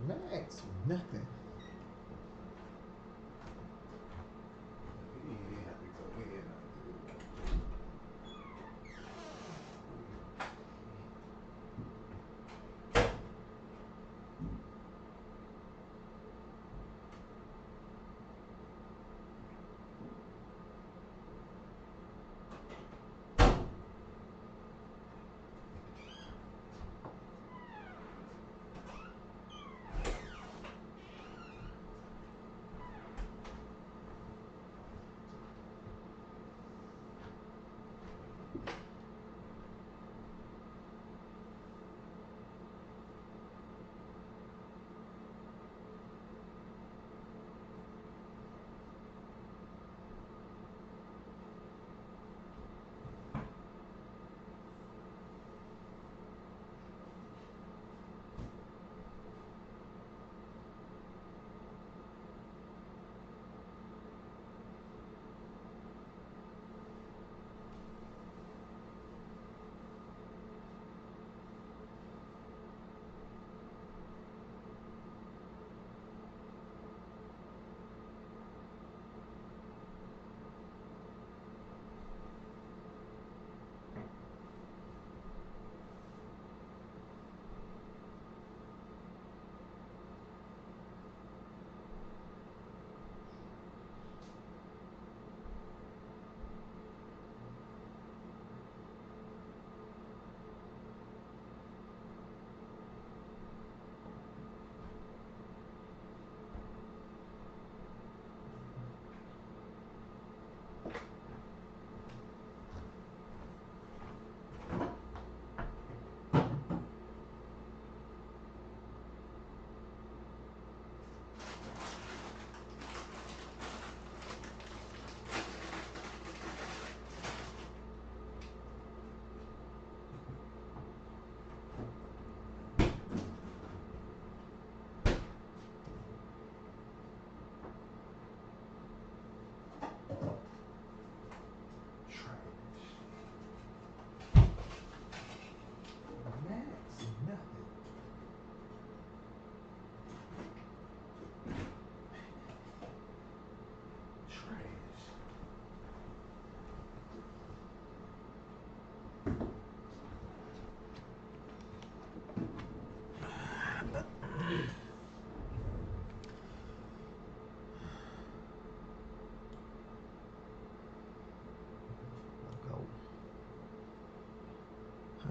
Max, nothing. He didn't have to go in.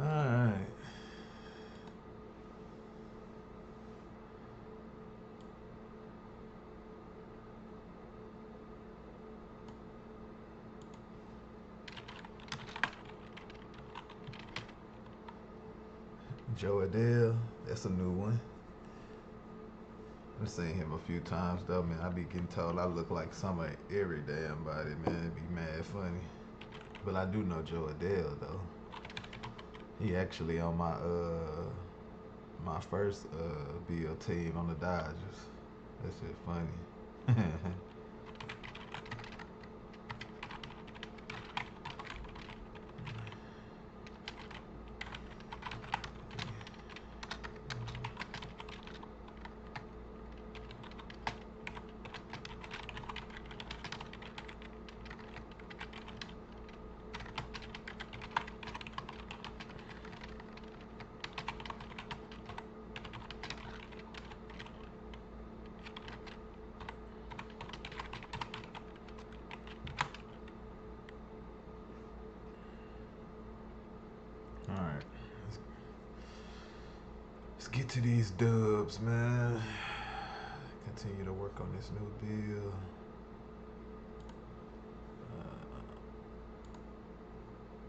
Alright. Joe Adele, that's a new one. I've seen him a few times though, man. I be getting told I look like some of every damn body, man. It'd be mad funny. But I do know Joe Adele though. He actually on my first Bill team on the Dodgers. That shit funny. get to these dubs, man. Continue to work on this new deal.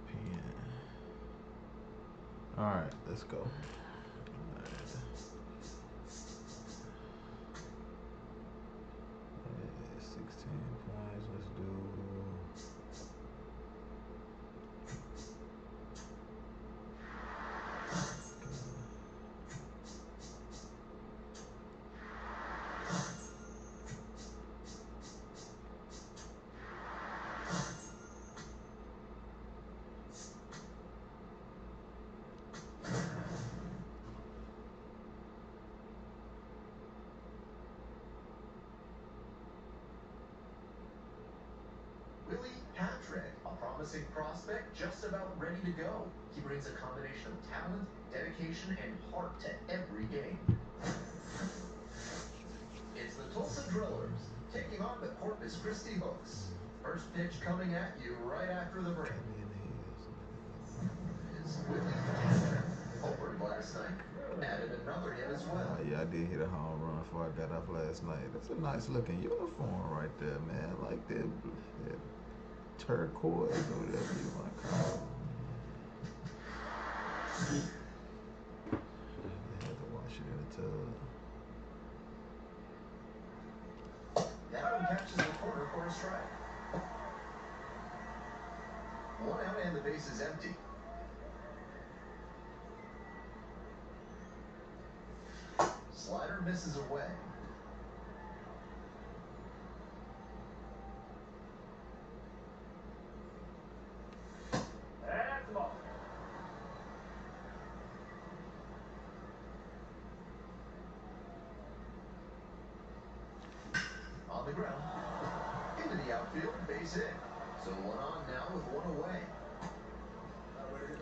Pen. All right, let's go. All right. 16 points. Let's do. Patrick, a promising prospect just about ready to go. He brings a combination of talent, dedication, and heart to every game. It's the Tulsa Drillers taking on the Corpus Christi Hooks. First pitch coming at you right after the break. Is Willie Patrick. Homered last night. Added another hit as well. Yeah, I did hit a home run before I got off last night. That's a nice looking uniform right there, man. I like that turquoise or whatever you want to call it. I had to wash it in the tub. That one catches the corner for a strike. 1 out and the base is empty. Slider misses away. On the ground. Into the outfield, base hit. So 1 on now with 1 away.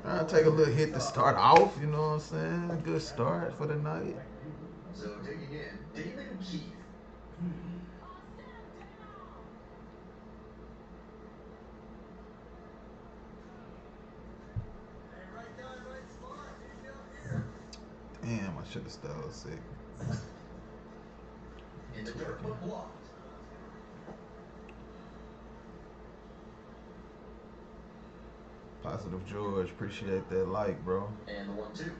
I'll take a little hit to start off, you know what I'm saying? Good start for the night. So digging in, David Keith. Damn, I should have stole sick. In the dirt, but blocked. Positive George, appreciate that like, bro. And the 1-2.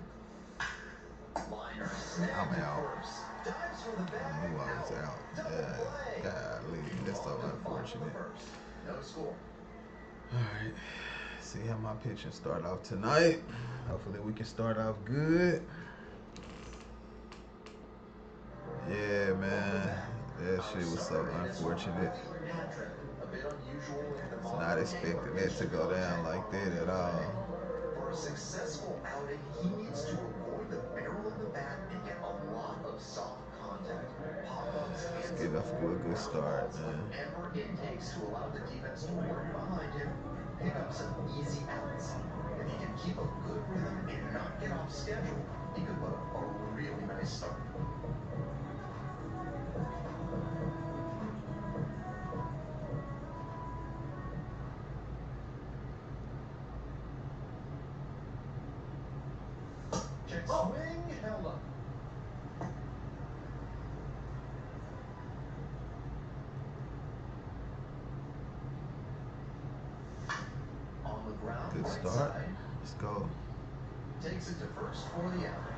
Liner snapped I'm out. first. Dives for the bag. I knew I was out. Yeah, golly, that's so unfortunate. No score. Alright, see how my pitching start off tonight. Hopefully we can start off good. Yeah, man, that shit was so unfortunate. It's not expecting it to go down like that at all. For a successful outing, he needs to avoid the barrel of the bat and get a lot of soft contact. Pop-ups, Let's get off to a good start, man. Whatever it takes to allow the defense to work behind him, pick up some easy outs. If he can keep a good rhythm and not get off schedule, he could put up a really nice start. Check swing, held up. On the ground, Good right start. side. Let's go. Takes it to first for the out.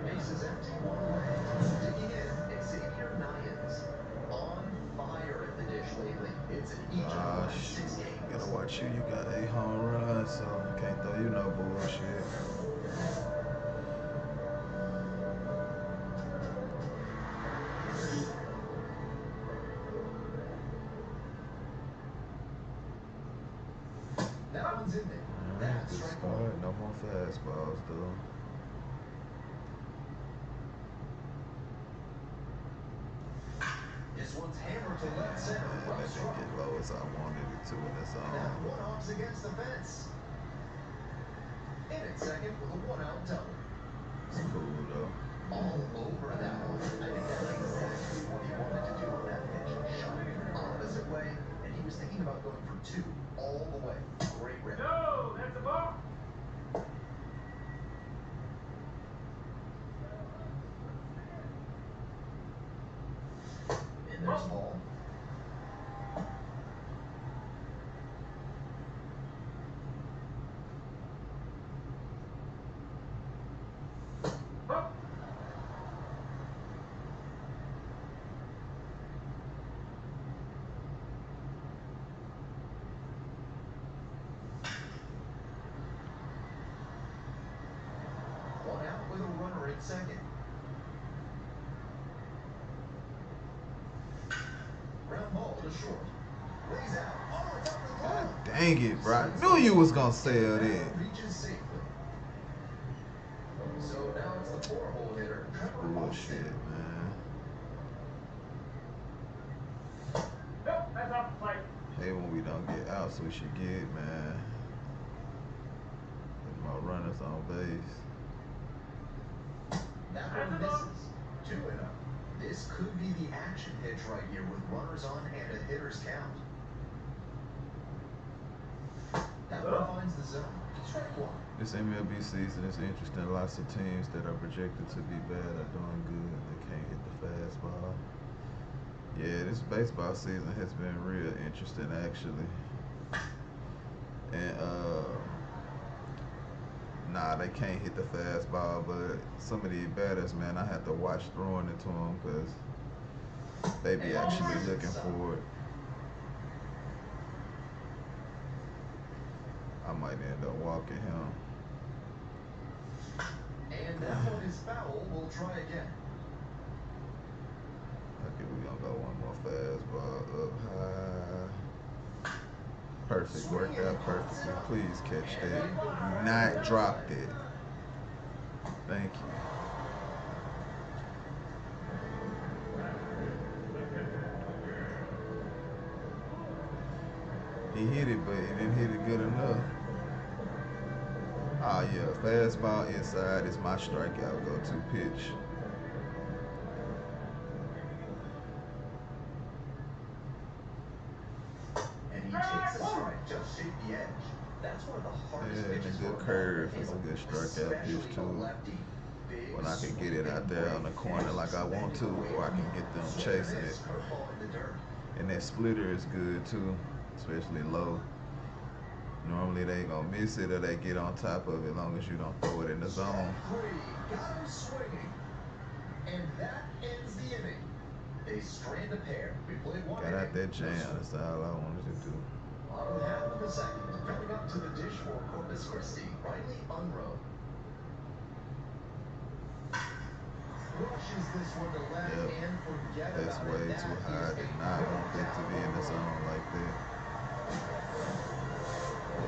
Base is empty, 1 away. Digging in, Xavier Nyans. On fire at the dish lately. It's an each of 6 games. Gotta watch you. You got 8 home runs, so can't throw you no bullshit. That one's in there. That's Good strike start. 1. No more fastballs, though. This one's hammered to left center. Man, Well that didn't struck. get low as I wanted it to in the That zone. one off's against the fence. In at second with a 1 out double. It's cool, though. All over that one. I think that's exactly what he wanted to do on that pitch. Shot it opposite way, and he was thinking about going for 2 all all the way. Great rip. No, that's a ball. And there's the ball. One out with a runner at second. Ground ball to short. Lays out. Oh, it's up the God glove. dang it, bro. I knew you was gonna sell that. Reaches safely. So now it's the 4-hole hitter, Trevor Bullshit, Austin. man. Nope, that's off the plate. Hey, when we don't get outs, we should get, man. Get more runners on base. That one misses. 2-0. This could be the action pitch right here with runners on and a hitter's count. That one finds the zone. Strike one. This MLB season is interesting. Lots of teams that are projected to be bad are doing good. They can't hit the fastball. Yeah, this baseball season has been real interesting, actually. And nah, they can't hit the fastball, but some of these batters, man, I have to watch throwing it to them because they be actually looking for it. I might end up walking him. And that one is foul. We'll try again. Okay, we gonna go one more fastball up high. Perfect, worked out perfectly. Please catch that. Do not drop that. Thank you. He hit it, but he didn't hit it good enough. Oh yeah, fastball inside is my strikeout go-to pitch. And he takes a strike, just shake the edge. That's one of the hardest Yeah, pitches it's a good for a curve. batter It's a to good handle, strikeout pitch especially too. a lefty. Big, When I can get it out there on the corner like I want to, or I can get them chasing it. Curveball in the dirt. And that splitter is good too, especially low. Normally they gonna miss it or they get on top of it as long as you don't throw it in the zone. Got him swinging. And that ends the inning. They strand a pair. We played one Got out inning. that jam, that's all I wanted to do. Bottom half of the second. Coming up to the dish for Corpus Christi, Riley Unroe. Rushes this one to left and forget That's about way it. too That high. I is did a not great want it to be in the zone like that.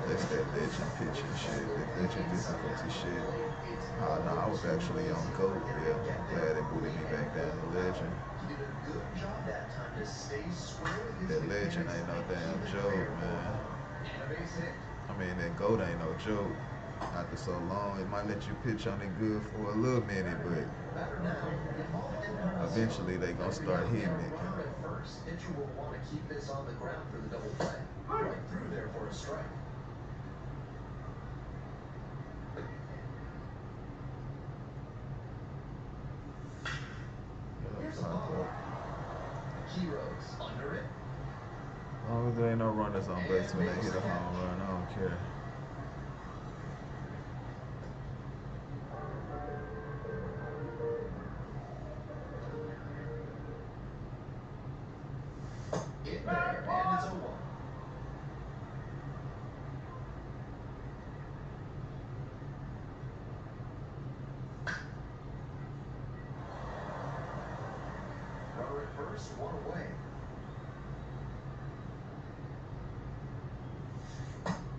That's that legend pitching shit, that legend difficulty shit. Oh no, I was actually on GOAT. Yeah, I'm glad they booted me back down to legend. He did a good job that time to stay square with his That legend ain't no damn joke, man. And a base hit. I mean, that GOAT ain't no joke. After so long, it might let you pitch on it good for a little minute, but eventually they gonna start hitting it. Runner at first. Pitcher will want to keep this on the ground for the double play. Right through there for a strike. Here's a ball. Heroes under it. As long as there ain't no runners on base when they hit a home run, I don't care. In there, and it's a 1. Runner at first, 1 away.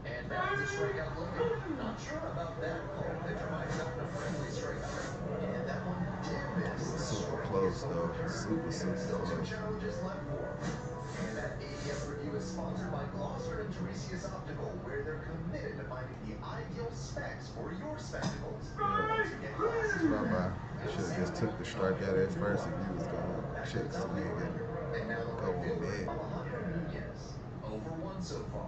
And that was a strikeout looking. Not sure about that call. Pitcher might have gotten a friendly strike. And that one did miss. It was The super strike close is on though. the dirt. Super Still 2 close. challenges left for him. And that ADS review is sponsored by Gloucester and Teresius Optical, where they're committed to finding the ideal specs for your spectacles. To get glasses for Bye-bye. Should have just took the strikeout at first if you was gonna check swing and And now the go right fielder, on it. Alejandro Nunez. 0 for 1 so far.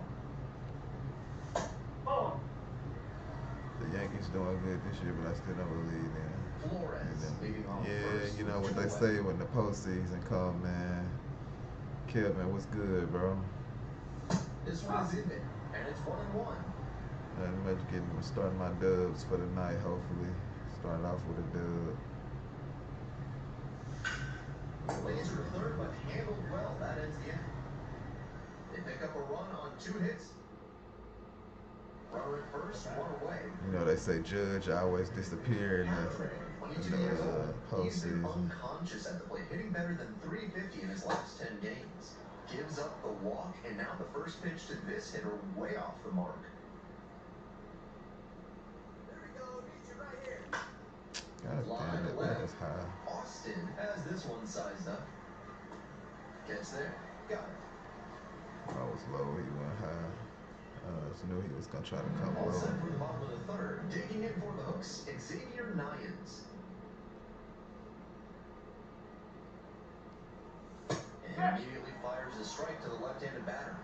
Yankees doing good this year, but I still don't believe in it. Flores leading off Yeah, first you know with what they 2 say away. when the postseason come, man. Kevin, what's good, bro? This one is in there, and it's 1-1. Nothing much starting my dubs for the night, hopefully. Starting off with a dub. Laser to third, but handled well. That ends the inning. They pick up a run on 2 hits. Runner at first, 1 away. You know, they say Judge always disappear in Catherine, the 22 years old. He's been postseason. unconscious at the plate, hitting better than .350 in his last 10 games. Gives up the walk, and now the first pitch to this hitter way off the mark. There we go, need you right here. God damn it, that was high. Austin has this one sized up. Gets there, got it. I was low, he went high. Just knew he was gonna try to come All low. set for the bottom of the third. Digging in for the hooks, Xavier Nyans. And immediately fires a strike to the left-handed batter.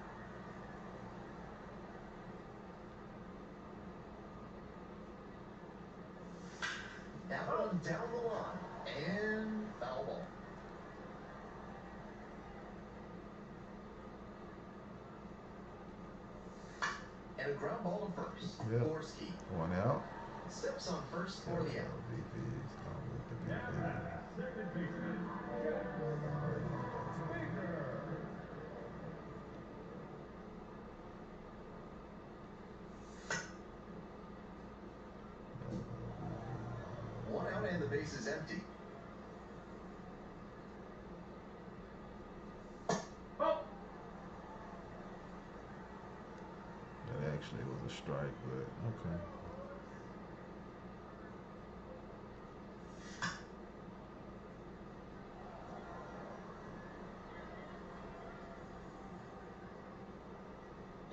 That one down the line. And foul ball. And a ground ball to first. Yep. Gorski 1 out. steps on first for the out. VPs, I'm with the Now VP. batter, second baseman, Jeff Speaker. 1 out and the base is empty. Oh, That actually was a strike, but okay.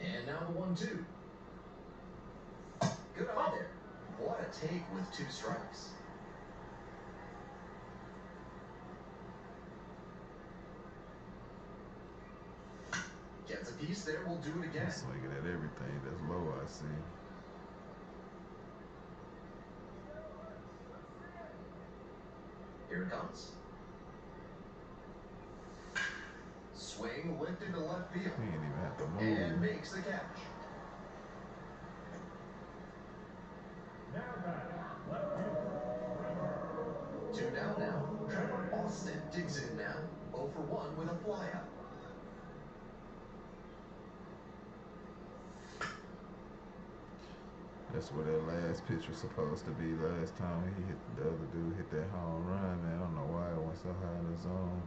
And now the 1-2. Good eye there. What a take with 2 strikes. Gets a piece there, we'll do it again. Swinging at everything that's low, I see. Here it comes. Swing lifted to left field. He ain't even have to And move. makes the catch. now batter, left fielder, Trevor. 2 down now. Trevor Austin digs in now. 0 for 1 with a flyout. That's where that last pitch was supposed to be. Last time he hit the other dude hit that home run, man. I don't know why it went so high in the zone.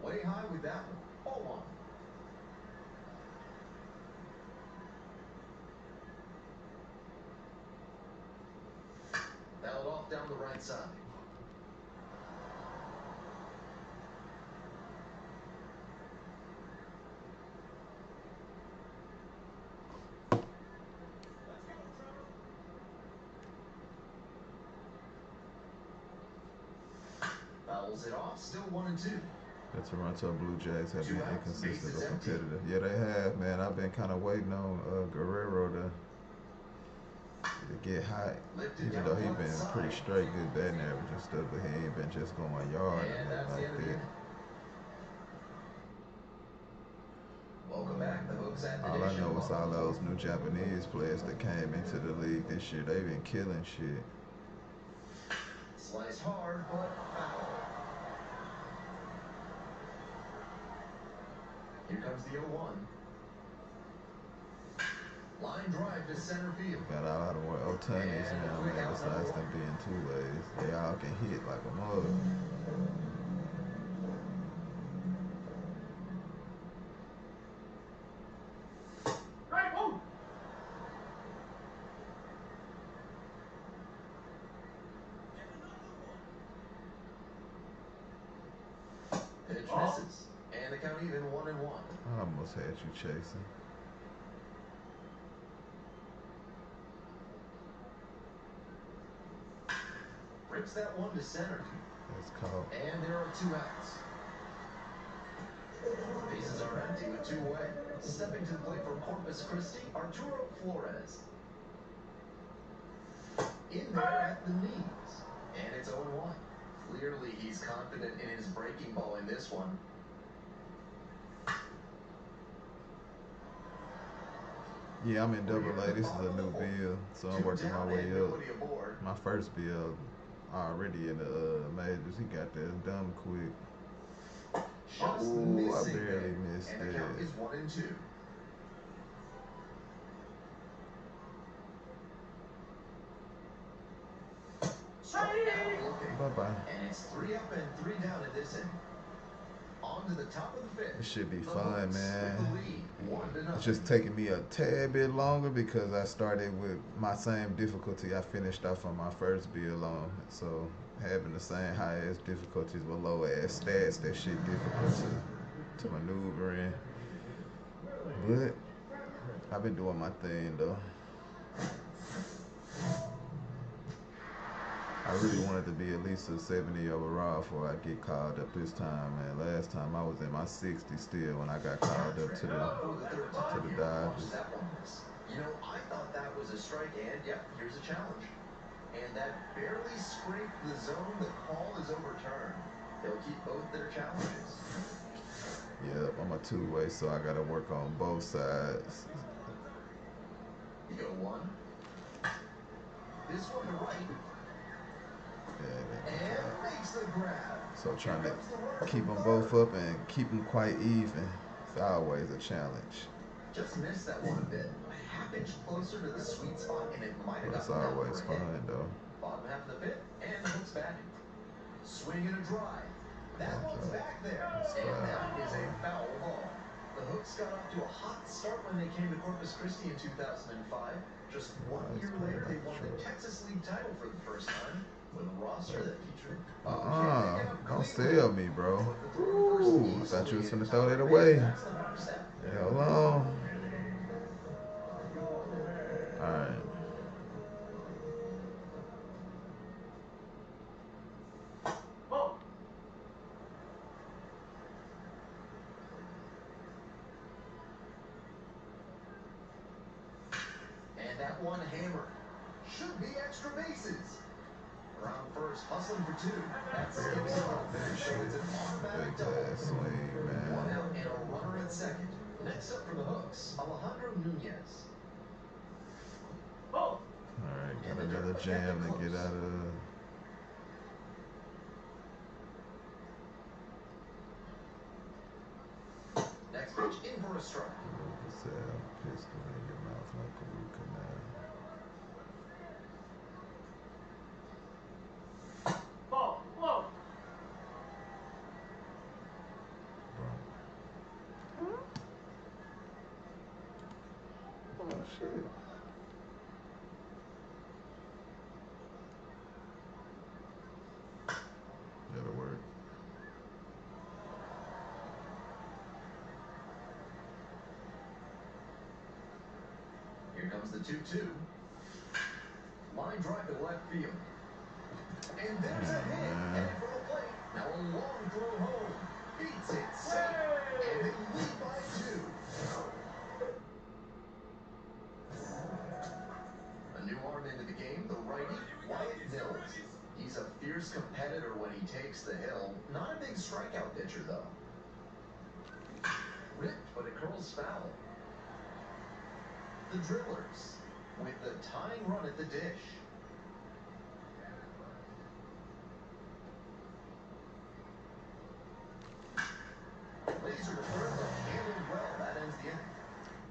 Way high with that one. Ball 1. Fouled off down the right side. Fouls it off, still 1-2. The Toronto Blue Jays have 2 been outs, inconsistent bases but empty. competitive. Yeah, they have, man. I've been kind of waiting on Guerrero to get hot. Lifted Even down though the he's left been side. pretty straight, good batting average and stuff, but he ain't been just going yard or And that's nothing the end like of the that. inning. Welcome back, the Hooks at the All I dish know and is all bottom. those new Japanese players that came into the league this year, they've been killing shit. Slice hard, but foul. Here comes the 0-1. Line drive to center field. Got a lot of more Otanis now, man, besides them being two-ways. They all can hit like a mother. Right, move. Pitch misses. And the count even 1-1. I almost had you chasing. Rips that one to center. That's called. And there are 2 outs. Bases are empty with 2 away. Stepping to the plate for Corpus Christi, Arturo Flores. in there at the knees. And it's 0-1. Clearly, he's confident in his breaking ball in this one. Yeah, I'm in double A. This is a new build, so I'm working my way up. My first build already in the majors. He got that dumb quick. Ooh, I barely missed and the it. count is 1-2. Bye-bye. And it's 3 up and 3 down in this inning. On to the top of the fifth. It should be The fun, Hawks man. with the lead, 1-0. It's just taking me a tad bit longer because I started with my same difficulty I finished off on my first build on. So having the same high ass difficulties with low ass stats, that shit difficult to maneuver in. But I've been doing my thing though. I really wanted to be at least a 70 overall before I get called up this time, man. Last time I was in my 60s still when I got called up to the Dodgers. You know, I thought that was a strike, and yep, here's a challenge. And that barely scraped the zone. The call is overturned. They'll keep both their challenges. Yep, I'm a two-way, so I gotta work on both sides. You go one. This one to right. And makes the grab. So trying to keep them both up and keep them quite even. It's always a challenge. Just missed that one a bit. A half inch closer to the sweet spot, and it might have It's gotten out always for a hit. fun though. Bottom half of the pit, and the hook's back. Swing and a drive. That one's back there. And that is a foul ball. The Hooks got off to a hot start when they came to Corpus Christi in 2005. Just 1 year later, they won the Texas League title for the first time with a roster that featured. Don't sell me, bro. Ooh, I thought you was finna throw that away. Hold on. Alright. And that one hammer should be extra bases. Around first, hustling for 2. That's skips him out there, so it's an automatic Big double. ass swing, man. 1 out and a runner at second. Next up for the Hooks, Alejandro Nunez. Alright, got another jam to get out of. Next pitch in for a strike. Sal, pistol in your mouth like a root canal. Oh shit. That'll work. Here comes the 2-2. Line drive to left field. And there's a hit. Headed for the plate. Now a long throw home. Beats it safe. And they lead by 2. A new arm into the game, the righty, Wyatt Mills. He's a fierce competitor when he takes the hill. Not a big strikeout pitcher, though. Ripped, but it curls foul. The Drillers with the tying run at the dish. Laser to third, but handled well. That ends the inning.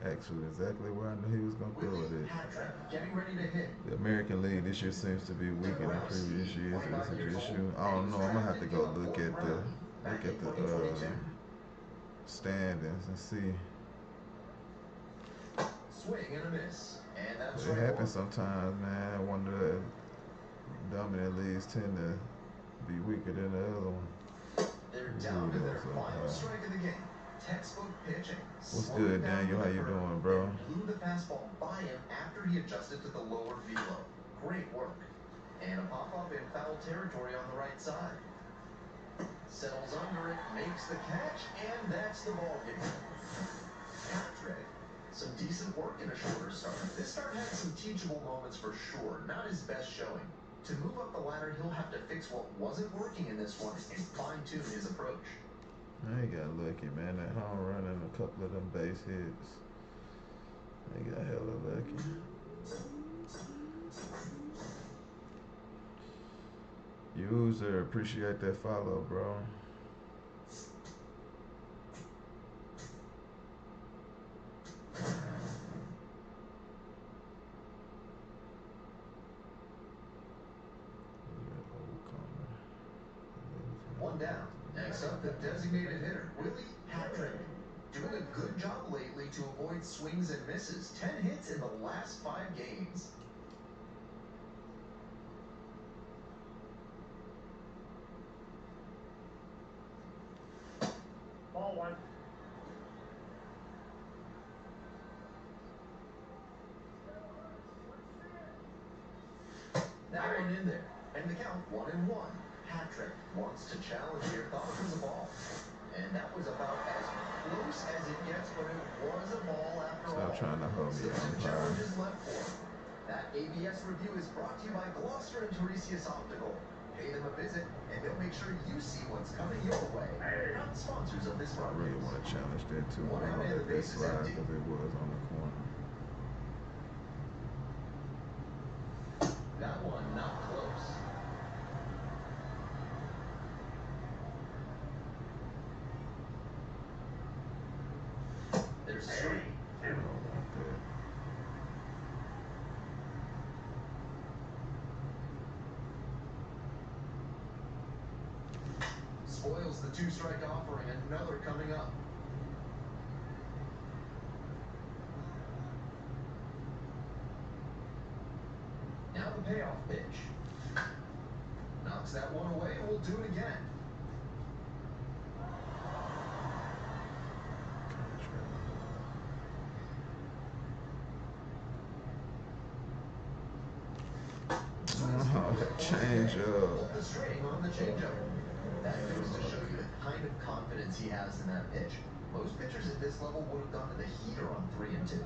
Actually, exactly where I knew he was gonna throw Willie it. Patrick getting ready to hit. The American League this year seems to be weaker than previous years. It's an issue. I don't know. I'm gonna have to go look at the standings and see. Swing and a miss. And that's It happens sometimes, man. One of the dominant leagues tend to be weaker than the other one. They're down to their final strike of the game. Textbook pitching. What's good, Daniel? How you doing, bro? Blew the fastball by him after he adjusted to the lower velo. Great work. And a pop-up in foul territory on the right side. Settles under it, makes the catch, and that's the ball game. Patrick Some decent work in a shorter start. This start had some teachable moments for sure. Not his best showing. To move up the ladder, he'll have to fix what wasn't working in this one and fine-tune his approach. They got lucky, man. That home run and a couple of them base hits. They got hella lucky. User, appreciate that follow, bro. One down. Next up, the designated hitter, Willie Patrick. Doing a good job lately to avoid swings and misses. 10 hits in the last 5 games. Ball 1. That one in there. And the count 1-1. Patrick wants to challenge here. Thought it was a ball. And that was about as close as it gets, but it was a ball after all. Stop trying to hold me Still on 2 fire. challenges left for him. That ABS review is brought to you by Gloucester and Tiresias Optical. Pay them a visit, and they'll make sure you see what's coming your way. Not sponsors of this I really broadcast. want to challenge that too. One I out don't and let the that base is slide empty. because it was on the corner. That one not close. There's a strike. I don't want that. Spoils the 2-strike offering. Another coming up. Now the payoff pitch. Knocks that one away, and we'll do it again. Oh, that change up. Pulled the string on the changeup. That goes to show you the kind of confidence he has in that pitch. Most pitchers at this level would have gone to the heater on 3 and 2.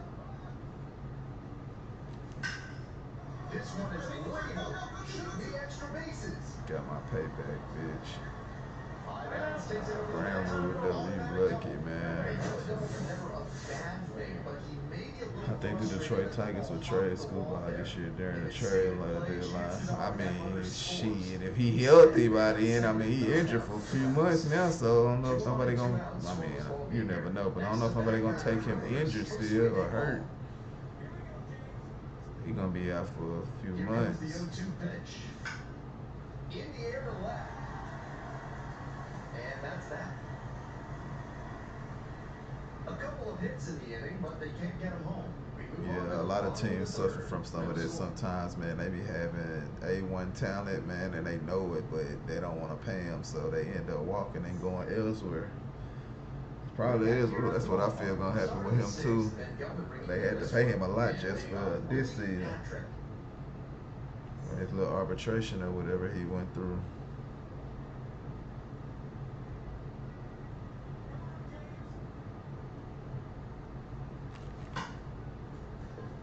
This one is labeled. Should be extra bases. Got my payback, bitch. 5 outs takes it over the Brown next ruled up. We lucky, man. Never a bad thing, but he may be a little I think the Detroit Tigers will trade Scooball this year during the trade deadline. I mean, shit, if he healthy by the end, I mean, he injured for a few months now, so I don't know if nobody gonna, I mean, you never know, but I don't know if nobody gonna take him injured still or hurt. He gonna be out for a few Here comes months. the 0-2 pitch. In the air to left. And that's that. A couple of hits in the inning, but they can't get him home. We move on to Yeah, a the lot of bottom teams the third. suffer from some of this sometimes, man. They be having A1 talent, man, and they know it, but they don't want to pay him, so they end up walking and going elsewhere. Probably is. That's what I feel gonna happen with him too. They had to pay him a lot just for this season. His little arbitration or whatever he went through.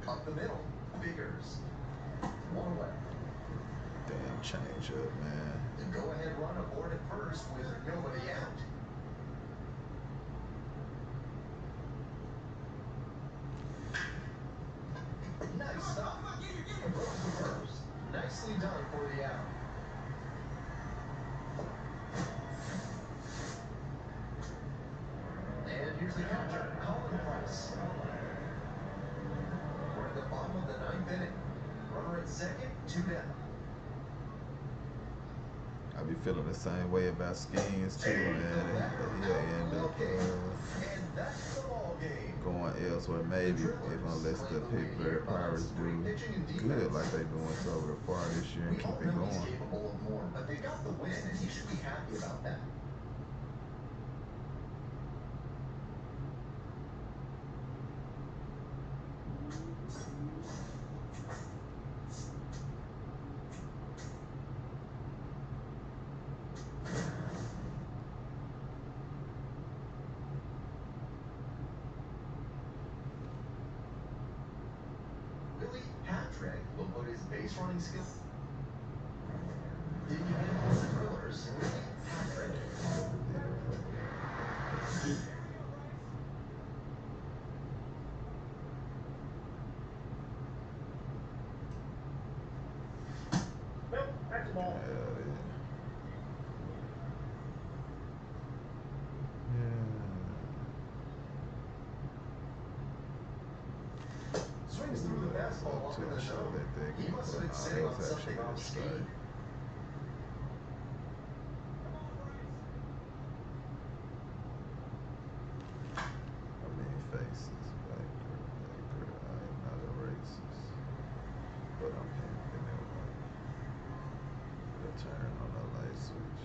Up the middle, Biggers. 1 away. Damn change up, man. The go-ahead run aboard at first with nobody out. Nice stop. Throws the first. Nicely done for the out. And here's the catcher, Colin Price. We're at the bottom of the 9th inning. Runner at second, 2 down. I be feeling the same way about Schemes too, man. He'll end up And that's the ball game. going elsewhere, maybe, if unless the Pittsburgh Pirates do good like they doing so far this year and We keep all it know he's going. capable of more, but they got the win, and he should be happy about that. Patrick will put his base running skill. Digging in for the Drillers, Patrick. Nope, that's a ball. Swings through the fastball up in the zone. He must have been sitting on something off speed. Faces, black girl, I am not a racist, but I'm having a turn on the light switch.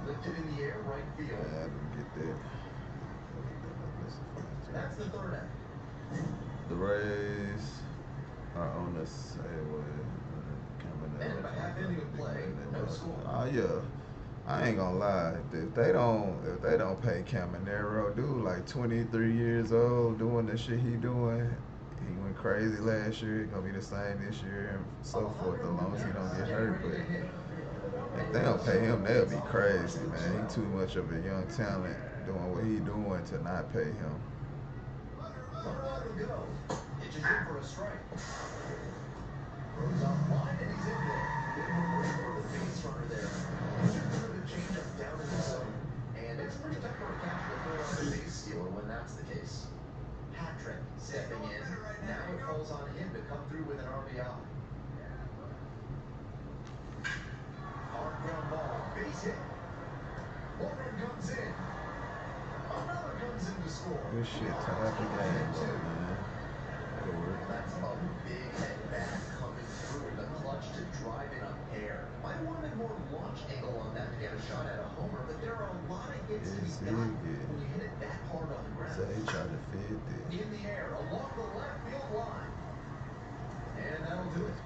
Lifted in the air, right field. I didn't get that. That's the third out. The Rays are on the sideway. And by half inning of play, no score. Oh yeah. I ain't gonna lie. If they don't pay Caminero, dude, like 23 years old, doing the shit he doing, he went crazy last year. He gonna be the same this year and so forth, as long as he don't get hurt. But if they don't pay him, they'll be crazy, man. He too much of a young talent doing what he doing to not pay him. Pitches in for a strike. Throws off line and he's in there. Good move for the base runner there. Change up down in the zone, and it's pretty tough for a catcher to throw out a base stealer when that's the case. Patrick stepping in. Now it falls on him to come through with an RBI. Hard ground ball, base hit. One run comes in. Another comes in to score. Good shit, tie up the game, man. That'll work. That's a big head bat coming through in the clutch to drive in a pair. Might want a more launch angle on that to get a shot at a homer, but there are a lot of hits to be got when you hit it that hard on the ground. So he tried to fit it. In the air, along the left field line. And that'll do it.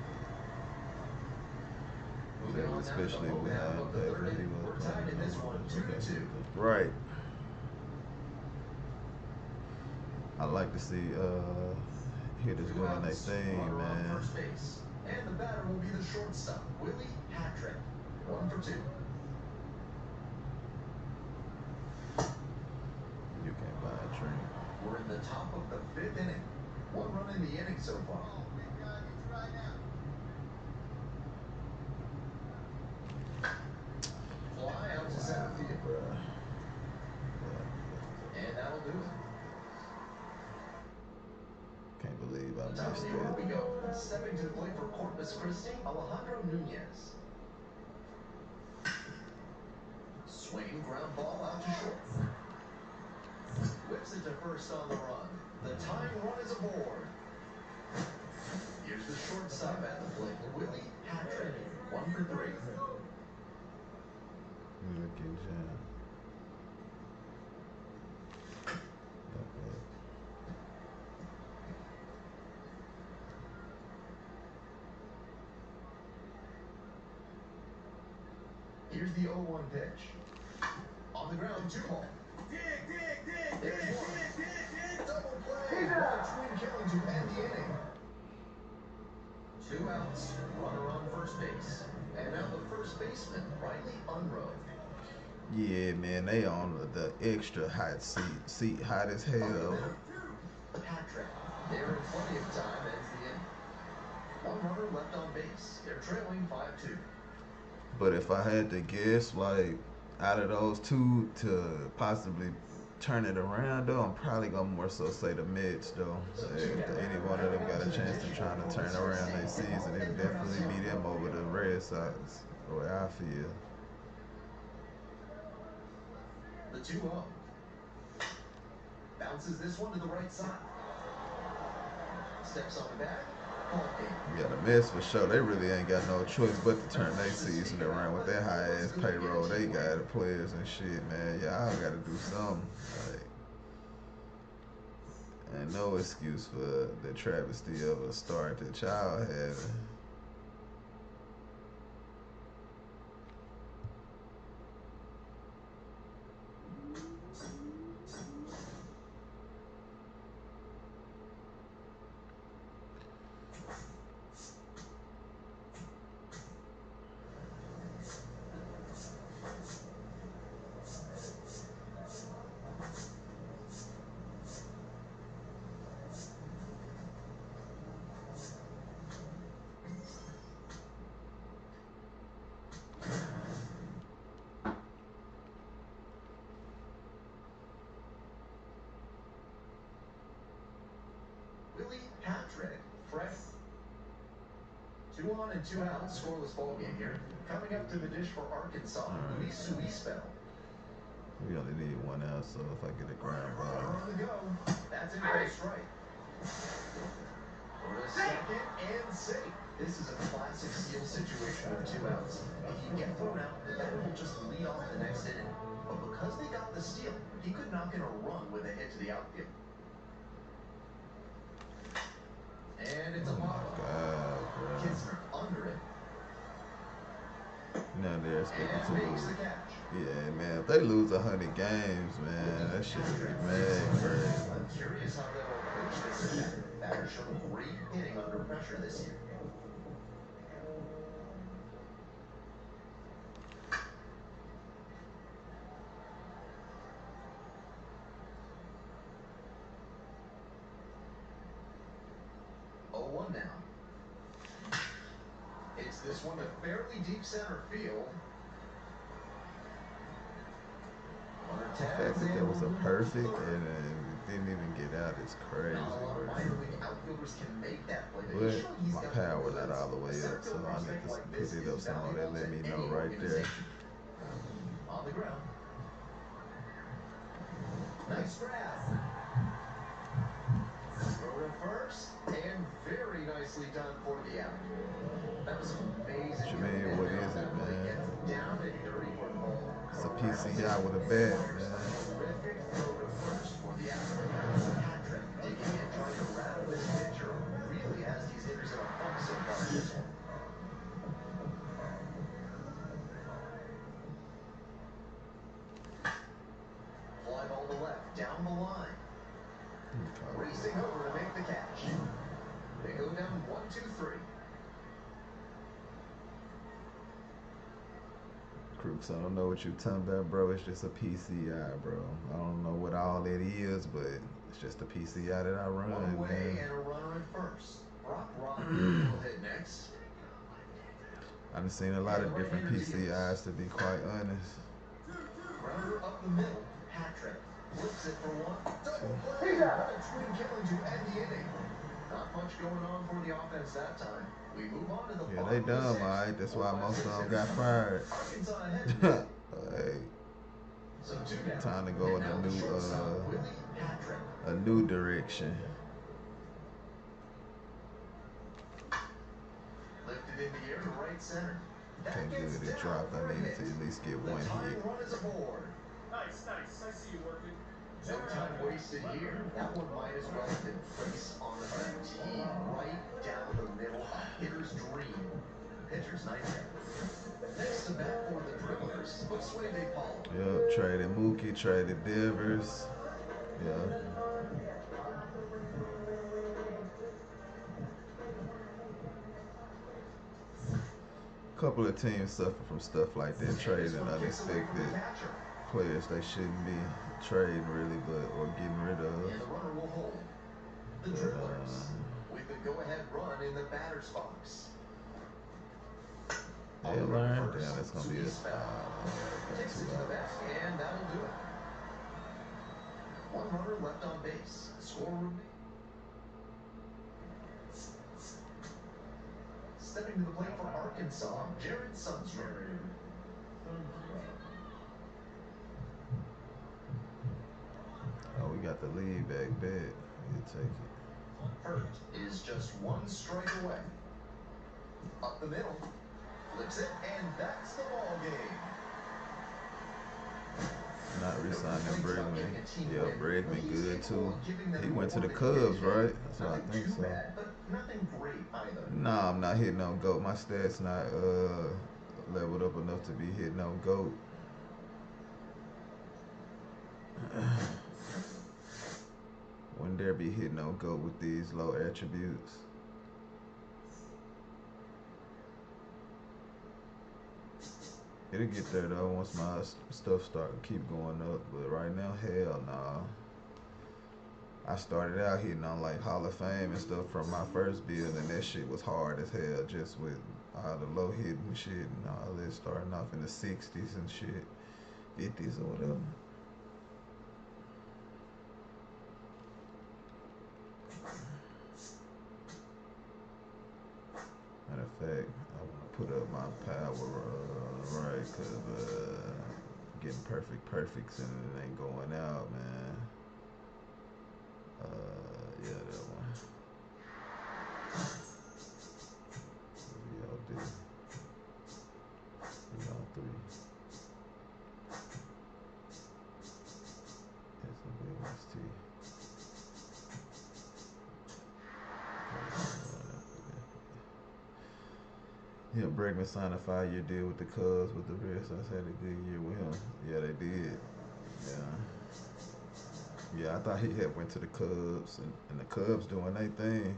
Moving on Especially now to the behind of the third inning. We're tied in this one, 2-2. Right. I like to see hitters doing their thing, man. First base. And the batter will be the shortstop, Willie Patrick. 1 for 2. You can't buy a drink. We're in the top of the 5th inning. 1 run in the inning so far. Fly out to center field. And that'll do it. Can't believe I Top of missed the order we that. go. Stepping to the plate for Corpus Christi, Alejandro Nunez. Swing ground ball out to short. Whips it to first on the run. The tying run is aboard. Here's the shortstop at the plate, Willie Patrick. 1 for 3. Look at Jam. Here's the 0-1 pitch. On the ground, 2 ball. There's 1. Double play. Right swing killing to end the inning. 2 outs. Runner on first base. And now the first baseman, Riley Unruh. Yeah, man, they on the extra hot seat hot as hell. Patrick, they're in plenty of time, ends the inning. 1 runner left on base. They're trailing 5-2. But if I had to guess, like, out of those two to possibly turn it around, though, I'm probably going to more so say the Mets, though. If any one of them got a chance to try to turn around their season, it would definitely be them over the Red Sox, the way I feel. The 2-0. Bounces this one to the right side. Steps on the bat. Yeah, the Mets for sure. They really ain't got no choice but to turn their season around with that high ass payroll. They got the players and shit, man. Y'all got to do something. Like, and no excuse for the travesty of a start that y'all having. hat trick, Freddie. 2 on and 2 out, scoreless ball game here. Coming up to the dish for Arkansas, Luis Suispel. We only need 1 out, so if I get a ground ball. On the go. That's in for a strike. For the second and safe. This is a classic steal situation with 2 outs. If you get thrown out, the batter will just lead off the next inning. But because they got the steal, he could knock in a run with a hit to the outfield. And it's a pop. God, bro. Kisner under it. Now they're expected to Makes lose. the catch. Yeah, man. If they lose 100 games, man, that shit would be mad crazy. I'm curious how they'll approach this attack. Batter showed great hitting under pressure this year. Now. It's this one to fairly deep center field. The fact that that was a perfect and it didn't even get out is crazy, bro. But my power not all the way up, so I need to put it up somewhere that let me know right there. On the ground. Nice grab. Throw to first, and very nicely done for the out. That was amazing. What you mean, what is it, man? Down and dirty for the ball. It's a PCI with a bat, man. Terrific throw to first for the out. Patrick digging in, trying to rattle this pitcher. Really has these hitters in a funk so far this one. Fly ball to left, down the line. Racing over to make the catch. They go down 1, 2, 3. Crooks, I don't know what you're talking about, bro. It's just a PCI, bro. I don't know what all it is, but it's just a PCI that I run, One away man. and a runner at first. Brock will hit next. I've seen a lot of different PCIs, to be quite honest. Grounder up the middle. Patrick flips it for one. Double play. Swing killing to end the inning. Not much going on for the offense that time. We move on to the Yeah, they dumb, alright. That's why most of them got fired. Hey, So 2 down. time to go in a new direction. Lifted in the air to right center. Can't get it dropped. I needed to at least get one hit. Run is aboard. Nice, nice. I see you working. No time wasted here. That one might as well have been placed on the tee, right down the middle. A hitter's dream. Pitcher's nightmare. Next to bat for the dribblers, Josue Paulo. Yep, traded Mookie, traded Devers. Yeah. Couple of teams suffer from stuff like that, trading unexpected players they shouldn't be trading really, or getting rid of. And the runner will hold. The dribblers with the go-ahead run in the batter's box. They'll learn. Damn, that's gonna be a Takes it to the back, and that'll do it. One runner left on base. Score room. Stepping to the plate for Arkansas, Jared Sundstrom. Oh, we got the lead back bed. We'll take it. Hurt is just 1 strike away. Up the middle. Flips it, and that's the ball game. Not re-signing Bregman. Yeah, Bregman good too. He went to the Cubs, right? That's what I think so. But nothing great either. Nah, I'm not hitting on GOAT. My stats not leveled up enough to be hitting on GOAT. Wouldn't dare be hitting on GOAT with these low attributes. It'll get there though once my stuff start keep going up, but right now, hell nah. I started out hitting on like Hall of Fame and stuff from my first build, and that shit was hard as hell, just with all the low hitting shit and all that, starting off in the 60s and shit, 50s or whatever. fact, I want to put up my power right, because getting perfects and it ain't going out, man. Yeah, that one. What y'all do? 3-on-3. That's a big ST. Yeah, Bregman signed a 5-year deal with the Cubs with the Red Sox. Had a good year with him. Yeah, they did. Yeah. Yeah, I thought he had went to the Cubs, and the Cubs doing their thing.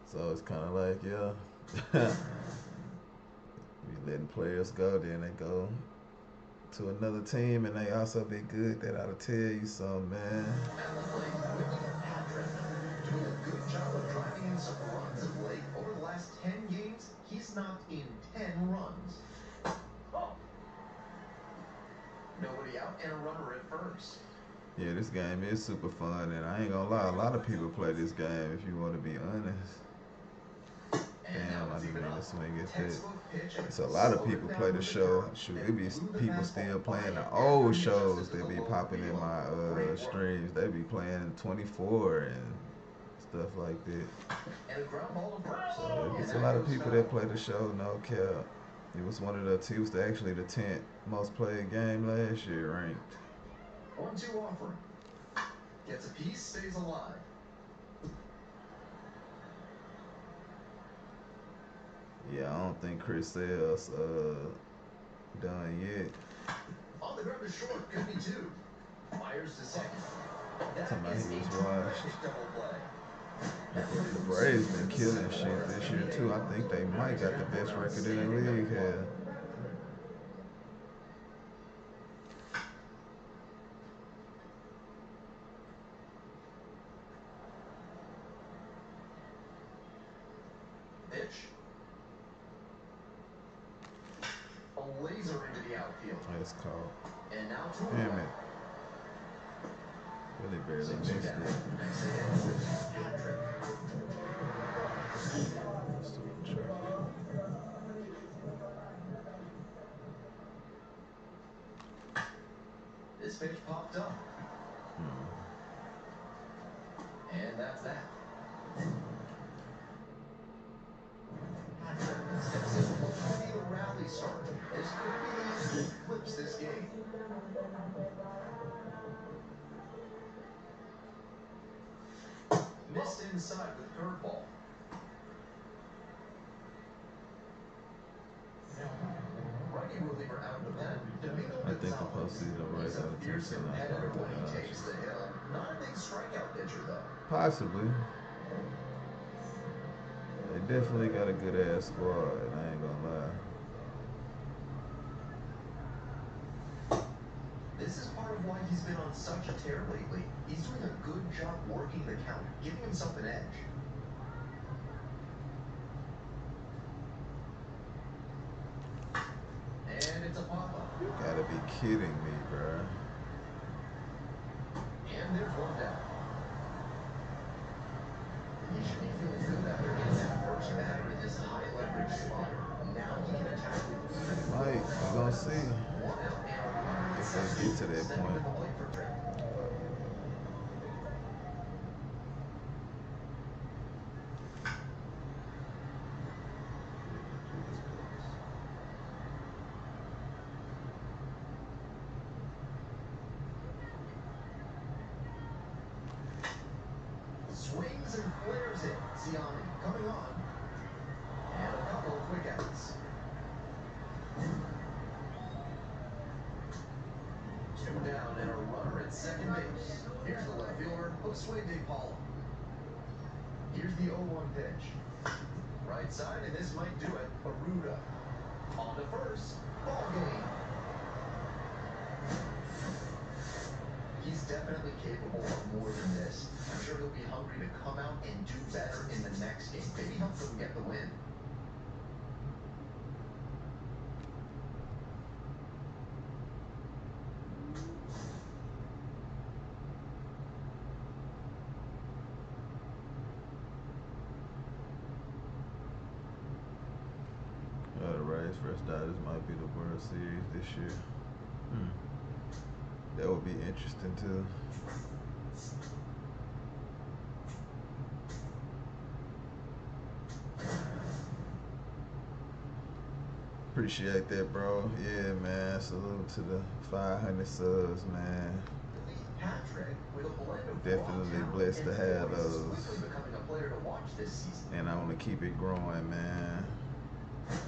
So it's kind of like, yeah, you letting players go, then they go to another team, and they also be good. That ought to tell you something, man. Doing a good job of driving in some runs of late. Over the last 10 games, he's knocked in 10 runs. Oh. Nobody out and a runner at first. Yeah, this game is super fun, and I ain't gonna lie, a lot of people play this game, if you want to be honest. Damn, I didn't mean to swing at that. It's a lot of people play the show. Shoot, it be people still playing the old shows that be popping in my streams. They be playing 24 and stuff like that. So it's a lot of people that play the show, no cap. It was it was actually the 10th most played game last year ranked. 1-2 offering. Gets a piece, stays alive. Yeah, I don't think Chris Sale's done yet. On the ground to short, could be 2. Fires to second. Somebody he was washed. The Braves been killing shit this year too. I think they might got the best record in the league here. Pitch. A laser into the outfield. That's called. And now to Damn it. Really barely missed it. This pitch popped up. And that's that. Steps in what could be the rally start. This could be the easy flips this game. Missed inside with curveball. Righty reliever out of the pen. I think the postseason right out of Fierce 10 competitor when he takes the hill. Not a big strikeout pitcher though. Possibly. They definitely got a good ass squad, I ain't gonna lie. This is part of why he's been on such a tear lately. He's doing a good job working the count, giving himself an edge. And it's a pop-up. You gotta be kidding me, bro. And there's one down. He should be feeling good after getting that first batter in this high leverage spot. Now he can attack with even. Mike, we're gonna see if they get to that point. Swings and flares it. Siani coming on. And a couple of quick outs. 2 down and a runner at second base. Here's the left fielder, Josue De Paula. Here's the 0-1 pitch. Right side, and this might do it. Aruda. On to first. Ball game. He's definitely capable of more than this. I'm sure he'll be hungry to come out and do better in the next game. Maybe help them get the win. Braves versus Dodgers might be the World Series this year. That would be interesting too. Appreciate that, bro. Yeah, man. Salute to the 500 subs, man. Definitely blessed to have those. And I want to keep it growing, man.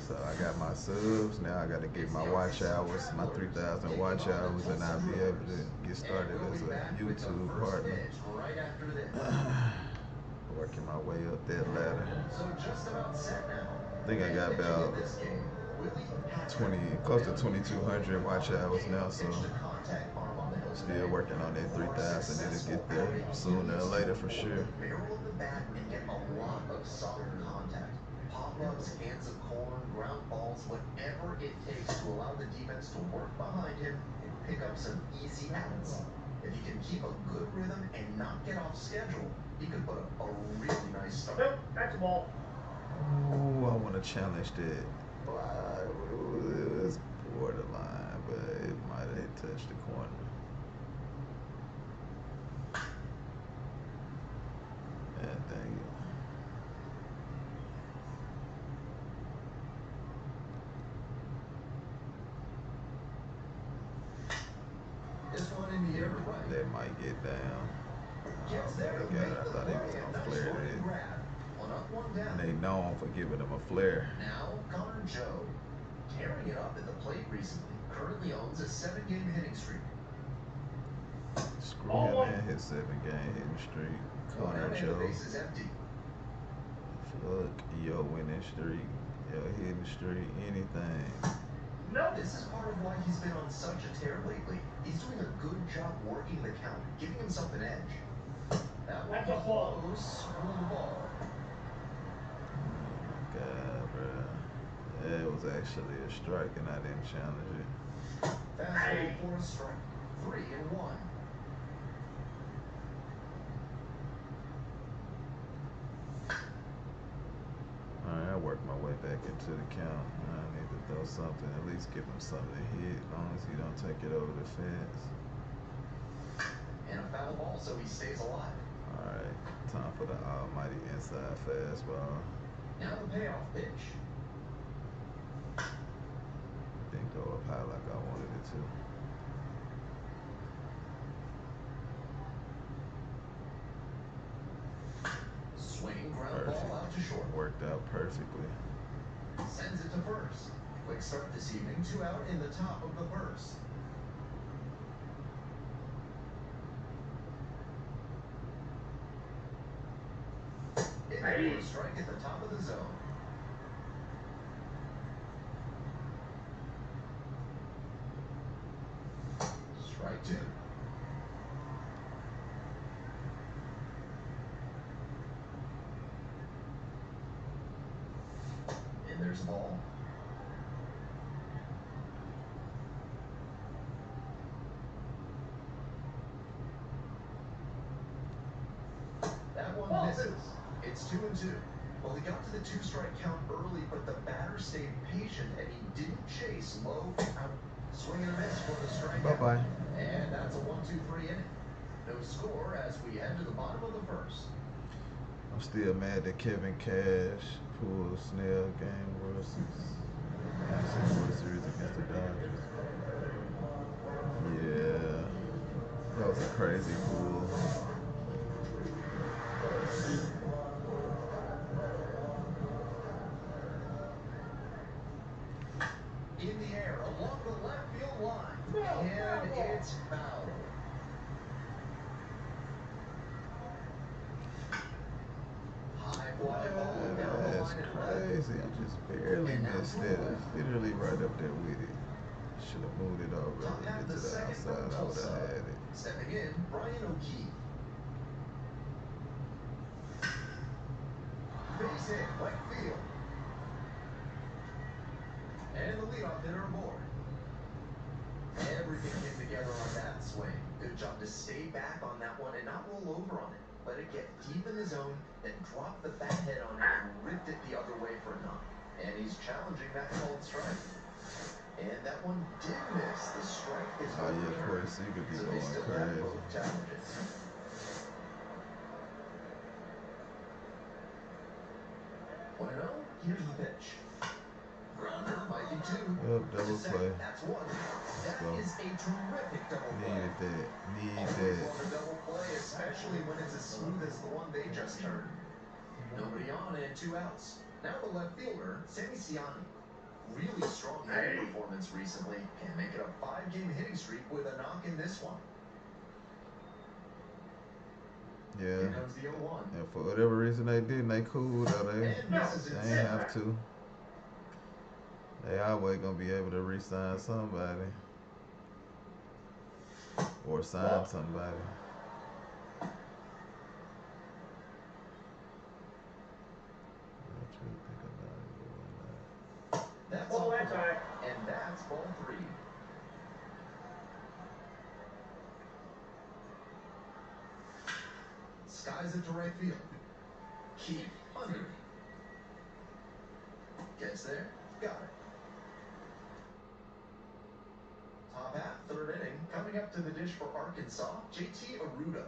So I got my subs. Now I got to get my watch hours, my 3,000 watch hours, and I'll be able to get started as a YouTube partner. Working my way up that ladder. I think I got about close to 2,200 watch hours now, so still working on that 3,000. It'll get there sooner or later for sure. Pop-ups, hands of corn, ground balls, whatever it takes to allow the defense to work behind him and pick up some easy outs. If he can keep a good rhythm and not get off schedule, he could put up a really nice start. Nope, that's a ball. Oh, I want to challenge that. It was borderline, but it might have touched the corner. Yeah, dang it. This one in the air, right? That might get down. Gets there to I make the thought he was play. going to Nice flare running it. grab. One up, one down. And they known for giving him a flare. Now, Connor Joe, tearing it up at the plate recently, currently owns a 7-game hitting streak. Screw him, man. His 7-game hitting streak. Connor Joe. The base is empty. Fuck your winning streak, your hitting streak, anything. No, this is part of why he's been on such a tear lately. He's doing a good job working the count, giving himself an edge. That one close, rule the ball. Oh my God, bro. That was actually a strike, and I didn't challenge it. Fastball for a strike. 3-1. Alright, I worked my way back into the count. I need to throw something, at least give him something to hit, as long as he don't take it over the fence. And a foul ball, so he stays alive. Alright, time for the almighty inside fastball. Now the payoff pitch. Didn't go up high like I wanted it to. Swing, ground ball out to short. Worked out perfectly. Sends it to first. Quick start this evening, 2 out in the top of the first. In for a strike at the top of the zone. Strike 2. And there's a ball. That one misses. It's 2-2. Well, he got to the 2-strike count early, but the batter stayed patient and he didn't chase low out. Swing and a miss for the strikeout. Bye-bye. And that's a 1-2-3 inning. No score as we head to the bottom of the first. I'm still mad that Kevin Cash pulled Snell game World Series against the Dodgers. Yeah, that was a crazy pull. In the air along the left field line. And it's foul. High fly ball down the That's line and crazy. I just barely missed it. Literally right up there with it. Should have moved it over a little bit to the outside. I would have had it. Stepping in, Brian O'Keefe. Base hit, left field. And the leadoff hitter aboard. Everything came together on that swing. Good job to stay back on that one and not roll over on it. Let it get deep in the zone, then drop the bat head on it and ripped it the other way for a knock. And he's challenging that called strike. And that one did miss. The strike is Oh yeah, overturned. Corey Seager be So they going still have crazy. both challenges. Want to know? Here's the pitch. Runner might be two. Yep, double play. That's one. That So, is a terrific double play. needed that. Need Always that. love a double play, especially when it's as smooth as the one they just turned. Nobody on and 2 outs. Now the left fielder, Sammy Siani. Really strong hitting performance recently. Can make it a 5-game hitting streak with a knock in this one. Yeah. Here comes the 0-1. And for whatever reason they didn't, they cool though. They ain't have to. They always gonna be able to re-sign somebody. Or sign somebody. What you think about it? That's all right. And that's ball 3. Skies it to right field. Keep under. Gets there. Got it. Top half, 3rd inning. Coming up to the dish for Arkansas, JT Aruda.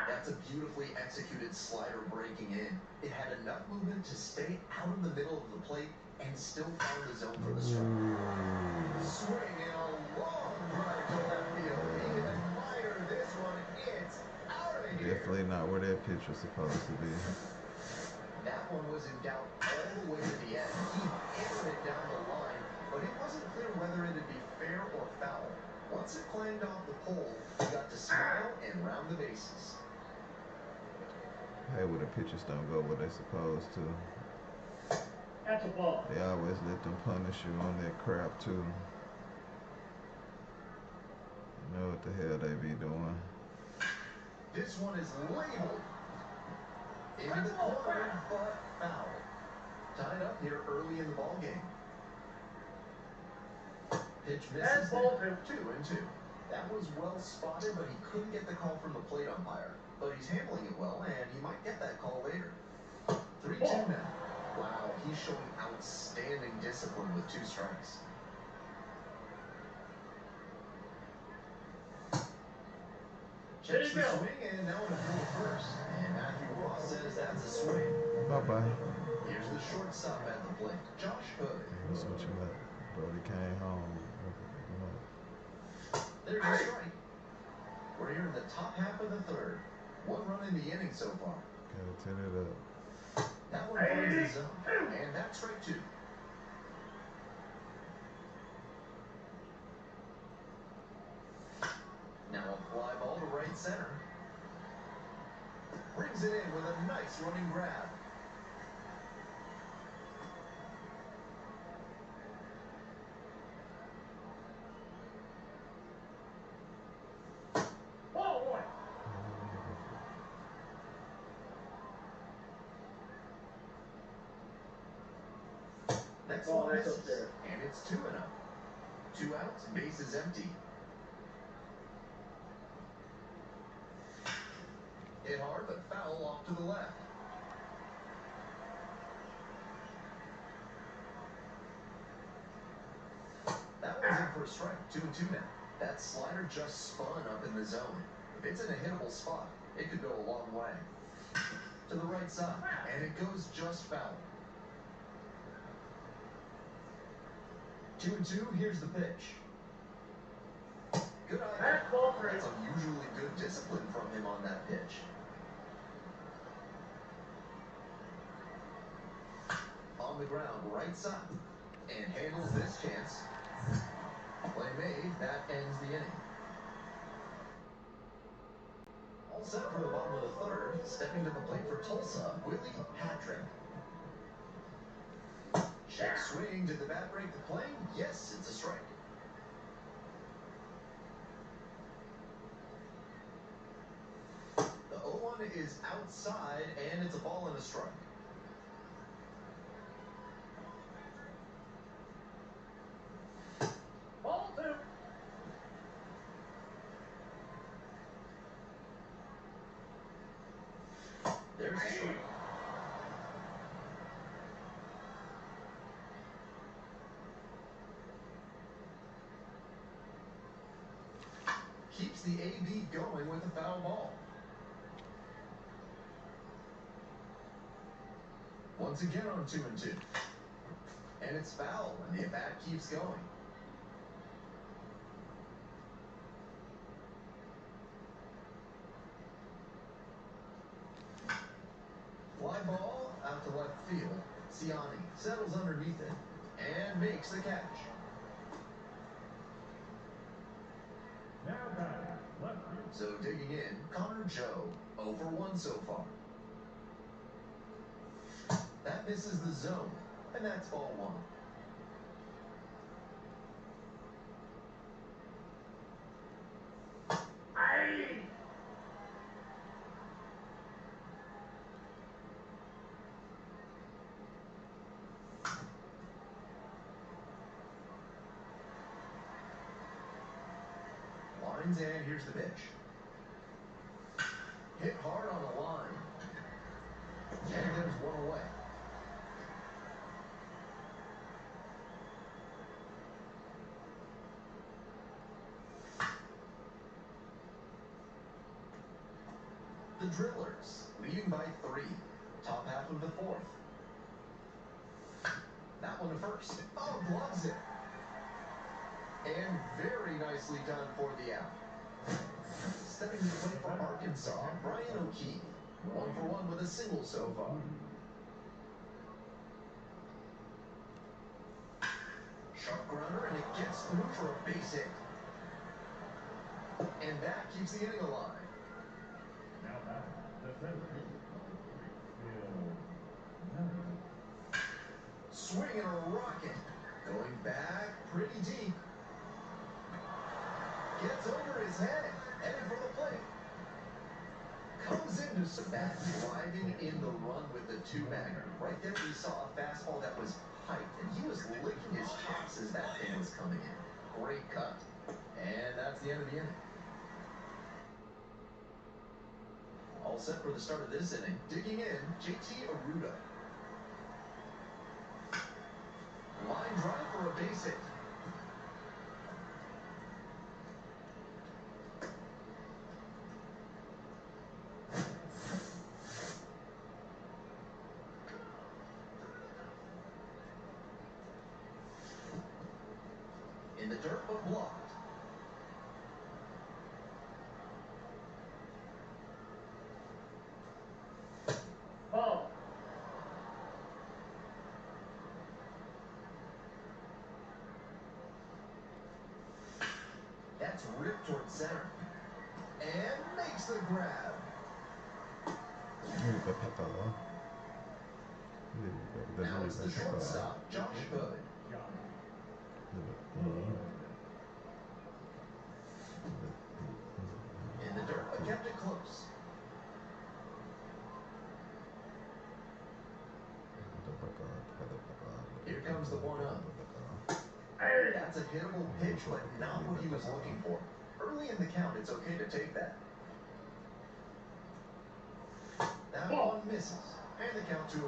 That's a beautifully executed slider breaking in. It had enough movement to stay out of the middle of the plate and still found the zone for the strike. Swing and a long drive to left field. Even admire this one. It's out of here. Definitely not where that pitch was supposed to be. That one was in doubt all the way to the end. He hammered it down the line, but it wasn't clear whether it'd be fair or foul. Once it clanged off the pole, he got to smile and round the bases. Hey, where the pitchers don't go where they supposed to. That's a ball. They always let them punish you on that crap too. You know what the hell they be doing. This one is labeled into the corner, but foul. Tied up here early in the ball game. Pitch misses. ball 2-2. That was well spotted, but he couldn't get the call from the plate umpire. But he's handling it well, and he might get that call later. 3-2 now. Wow, he's showing outstanding discipline with 2 strikes. Checks the swing, and now in full first. And Matthew Ross says that's a swing. Bye-bye. Here's the shortstop at the plate, Josh Hood. That's what you like. Brody came home. There's a strike. We're here in the top half of the 3rd. 1 run in the inning so far. Gotta turn it up. That one finds the zone. And that's strike 2. Now a fly ball to right center. Brings it in with a nice running grab. Ball 1. Next Ball, one that's misses. up there. And it's 2-0. 2 outs, bases empty. Hit hard, but foul off to the left. That one's in for a strike. 2-2 now. That slider just spun up in the zone. If it's in a hittable spot, it could go a long way. To the right side, and it goes just foul. 2-2, here's the pitch. Good eye. That's ball 3. That's unusually good discipline from him on that pitch. On the ground, right side, and handles this chance. Play made, that ends the inning. All set for the bottom of the 3rd. Stepping to the plate for Tulsa, Willie Patrick. Check swing, did the bat break the plane? Yes, it's a strike. The 0-1 is outside, and it's a ball and a strike. Ball 2. There's a AB going with a foul ball. Once again on 2-2. And it's foul, and the at-bat keeps going. Fly ball out to left field. Siani settles underneath it and makes the catch. Now batter, left field. So digging in, Connor Joe, 0 for 1 so far. That misses the zone, and that's ball 1. Aye! Lines, and here's the pitch. Hit hard on the line. And there's one away. The Drillers, leading by 3. Top half of the 4th. That one to first. Oh, gloves it. And very nicely done for the out. Stepping to the plate for Arkansas, Brian O'Keefe. 1 for 1 with a single so far. Sharp grounder, and it gets through for a base hit. And that keeps the inning alive. Now batter, defender. Swinging a rocket. Going back pretty deep. Gets over his head. Headed for the plate. Comes into some bat, driving in the run with the 2-bagger. Right there we saw a fastball that was piped, and he was licking his chops as that thing was coming in. Great cut. And that's the end of the inning. All set for the start of this inning. Digging in, JT Aruda. Line drive for a base hit. In the dirt, but blocked. Ball. That's ripped towards center. And makes the grab. Now it's the shortstop, Josh Hood. In the dirt, but kept it close. Here comes the 1-0. That's a hittable pitch, but not what he was looking for. Early in the count, it's okay to take that. That one misses. And the count 2-1.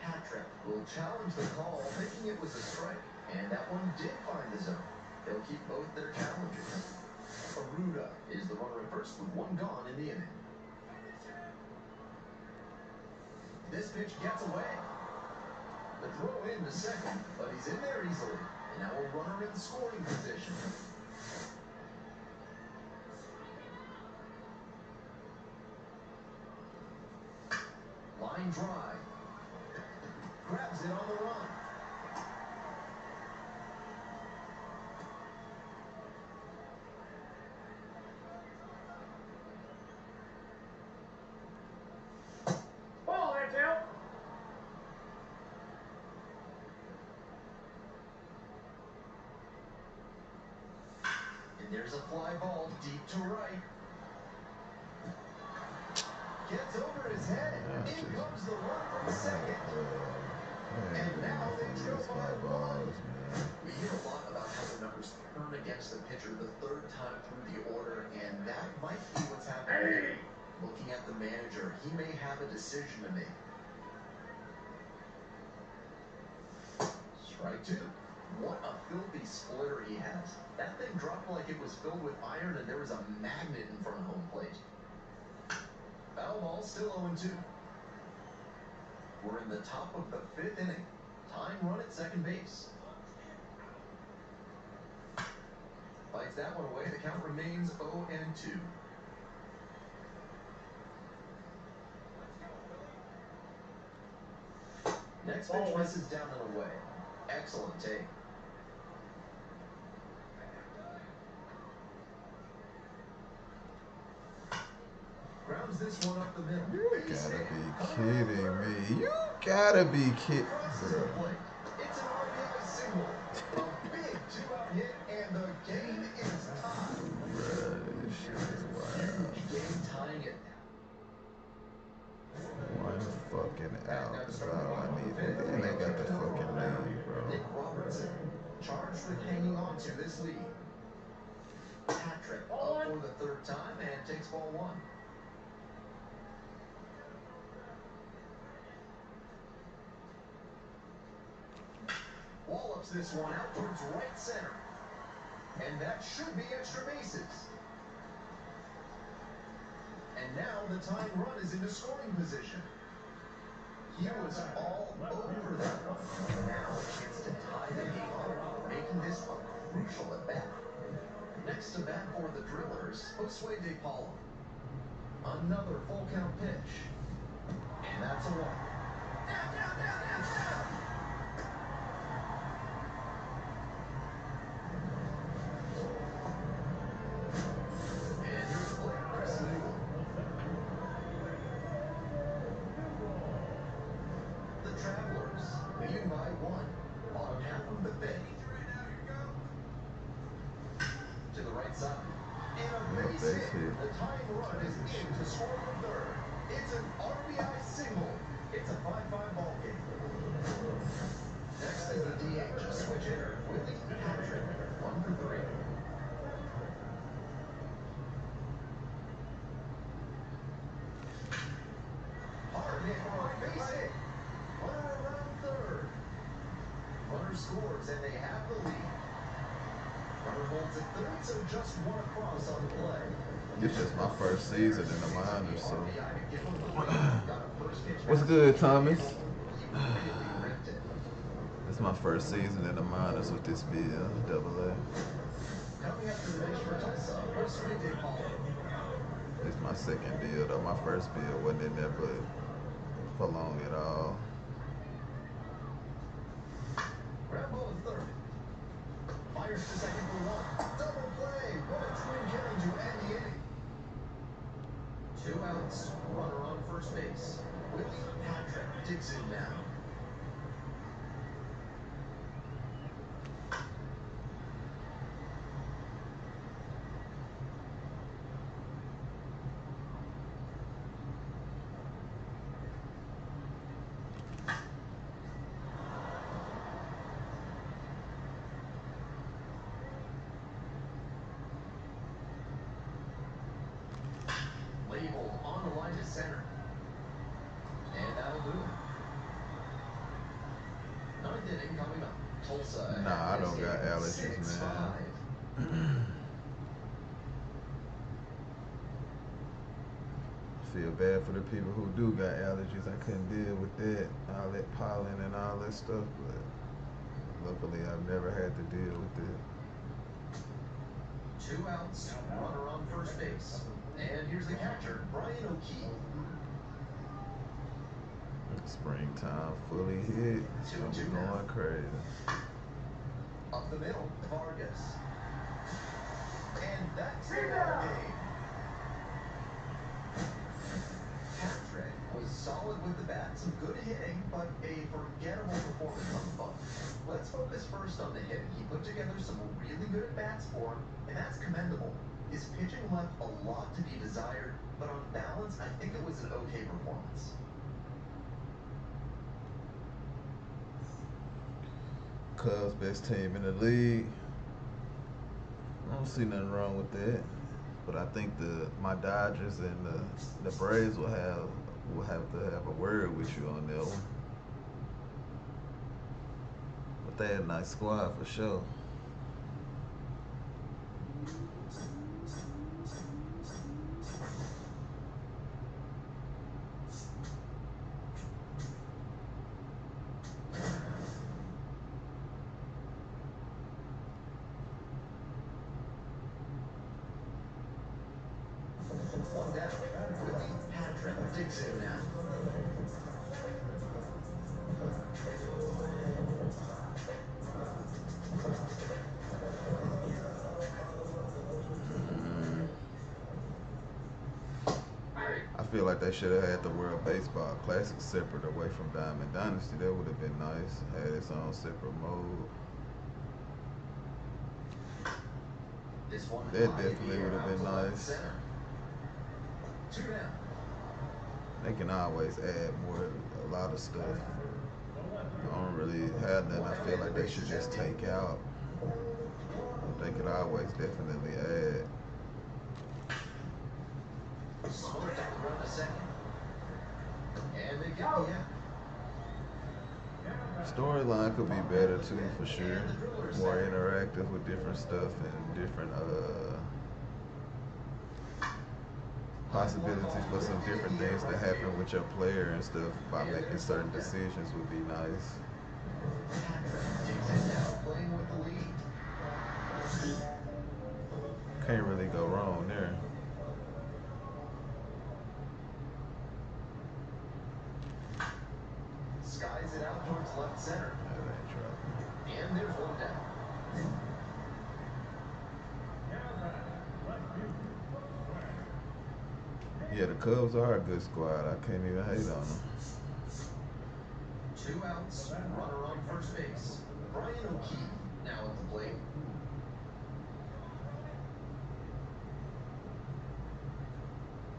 Patrick will challenge the call, thinking it was a strike. And that one did find the zone. They'll keep both their challengers. Aruda is the runner at first with 1 gone in the inning. This pitch gets away. The throw in to second, but he's in there easily. And now a runner in scoring position. Line drive. Grabs it on the run. Ball, that's out. And there's a fly ball deep to right. Gets over his head. In comes the run from second. And now they trail by 1. We hear a lot about how the numbers turn against the pitcher the 3rd time through the order, and that might be what's happening. Looking at the manager, he may have a decision to make. Strike 2. What a filthy splitter he has. That thing dropped like it was filled with iron and there was a magnet in front of home plate. Foul ball, still 0-2. We're in the top of the 5th inning. Tying run at second base. Fights that one away. The count remains 0-2. Next pitch misses down and away. Excellent take. Grounds this one up the middle. You gotta be kidding me. You gotta be kidding. Crosses the plate. It's an RBI single. A big 2-out hit, and the game is tied. Bruh, this shit is wild. Huge game tying it. One fucking out. That's all I need. And they got the fucking lead, bro. Nick Robertson, charged with hanging on to this lead. Patrick up for the 3rd time and takes ball 1. Wallops this one out towards right center. And that should be extra bases. And now the tying run is into scoring position. He was all over that one. And now a chance to tie the game up, making this a crucial at bat. Next to bat for the Drillers, Josue De Paulo. Another full count pitch. And that's a walk. Down. The tying run is in to score the 3rd. It's an RBI single. It's a 5-5 ball game. Next is the DH, switch hitter, Willie Patrick, 1 for 3. Hard hit for a base hit. Runner around 3rd. Runner scores and they have the lead. Runner holds at 3rd, so just 1 across on the play. It's just my first season in the minors, so. What's good, Thomas? It's my first season in the minors with this bill, AA. It's my second deal, though. My first bill wasn't in there, but for long at all. Ground ball in 3rd. Fires to second for 1. Double play. What a twin killing to end the inning. 2 outs. Runner on first base. Willie Patrick digs in now. Labeled on the line to center. And that'll do it. 9th inning coming up. Tulsa. Nah, I don't got allergies, man. Feel bad for the people who do got allergies. I couldn't deal with that, all that pollen and all that stuff, but luckily I've never had to deal with it. 2 outs, runner on first base. And here's the catcher, Brian O'Keefe. Springtime fully hit. It's gonna be going crazy. Up the middle, Vargas. And that's the ball game. Patrick was solid with the bat, some good hitting, but a forgettable performance on the bump. Let's focus first on the hitting. He put together some really good at-bats for him, and that's commendable. His pitching left a lot to be desired, but on balance, I think it was an okay performance. Cubs best team in the league. I don't see nothing wrong with that. But I think my Dodgers and the Braves will have to have a word with you on that one. But They a nice squad for sure. One down. Willie Patrick digs in now. I feel like they should have had the World Baseball Classic separate away from Diamond Dynasty. That would have been nice. Had its own separate mode. This one That definitely would have been nice. Two down. They can always add more, a lot of stuff. I don't really have nothing I feel like they should just take out. They could always definitely add. Smart down the run to second. And they get the out. Storyline could be better too, for sure. More interactive with different stuff and different possibilities for some different things to happen with your player and stuff by making certain decisions would be nice. Playing with the lead. Can't really go wrong there. Skies it out towards left center. And there's one down. Yeah, the Cubs are a good squad. I can't even hate on them. 2 outs, runner on first base. Brian O'Keefe now at the plate.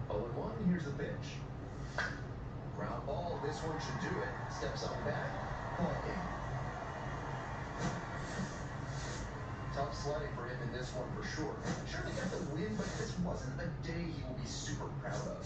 Oh, and 1, here's the pitch. Ground ball, this one should do it. Steps on back, ball game. Tough sledding for him in this one for sure. Sure, they got the win, but this wasn't a day he will be super proud of.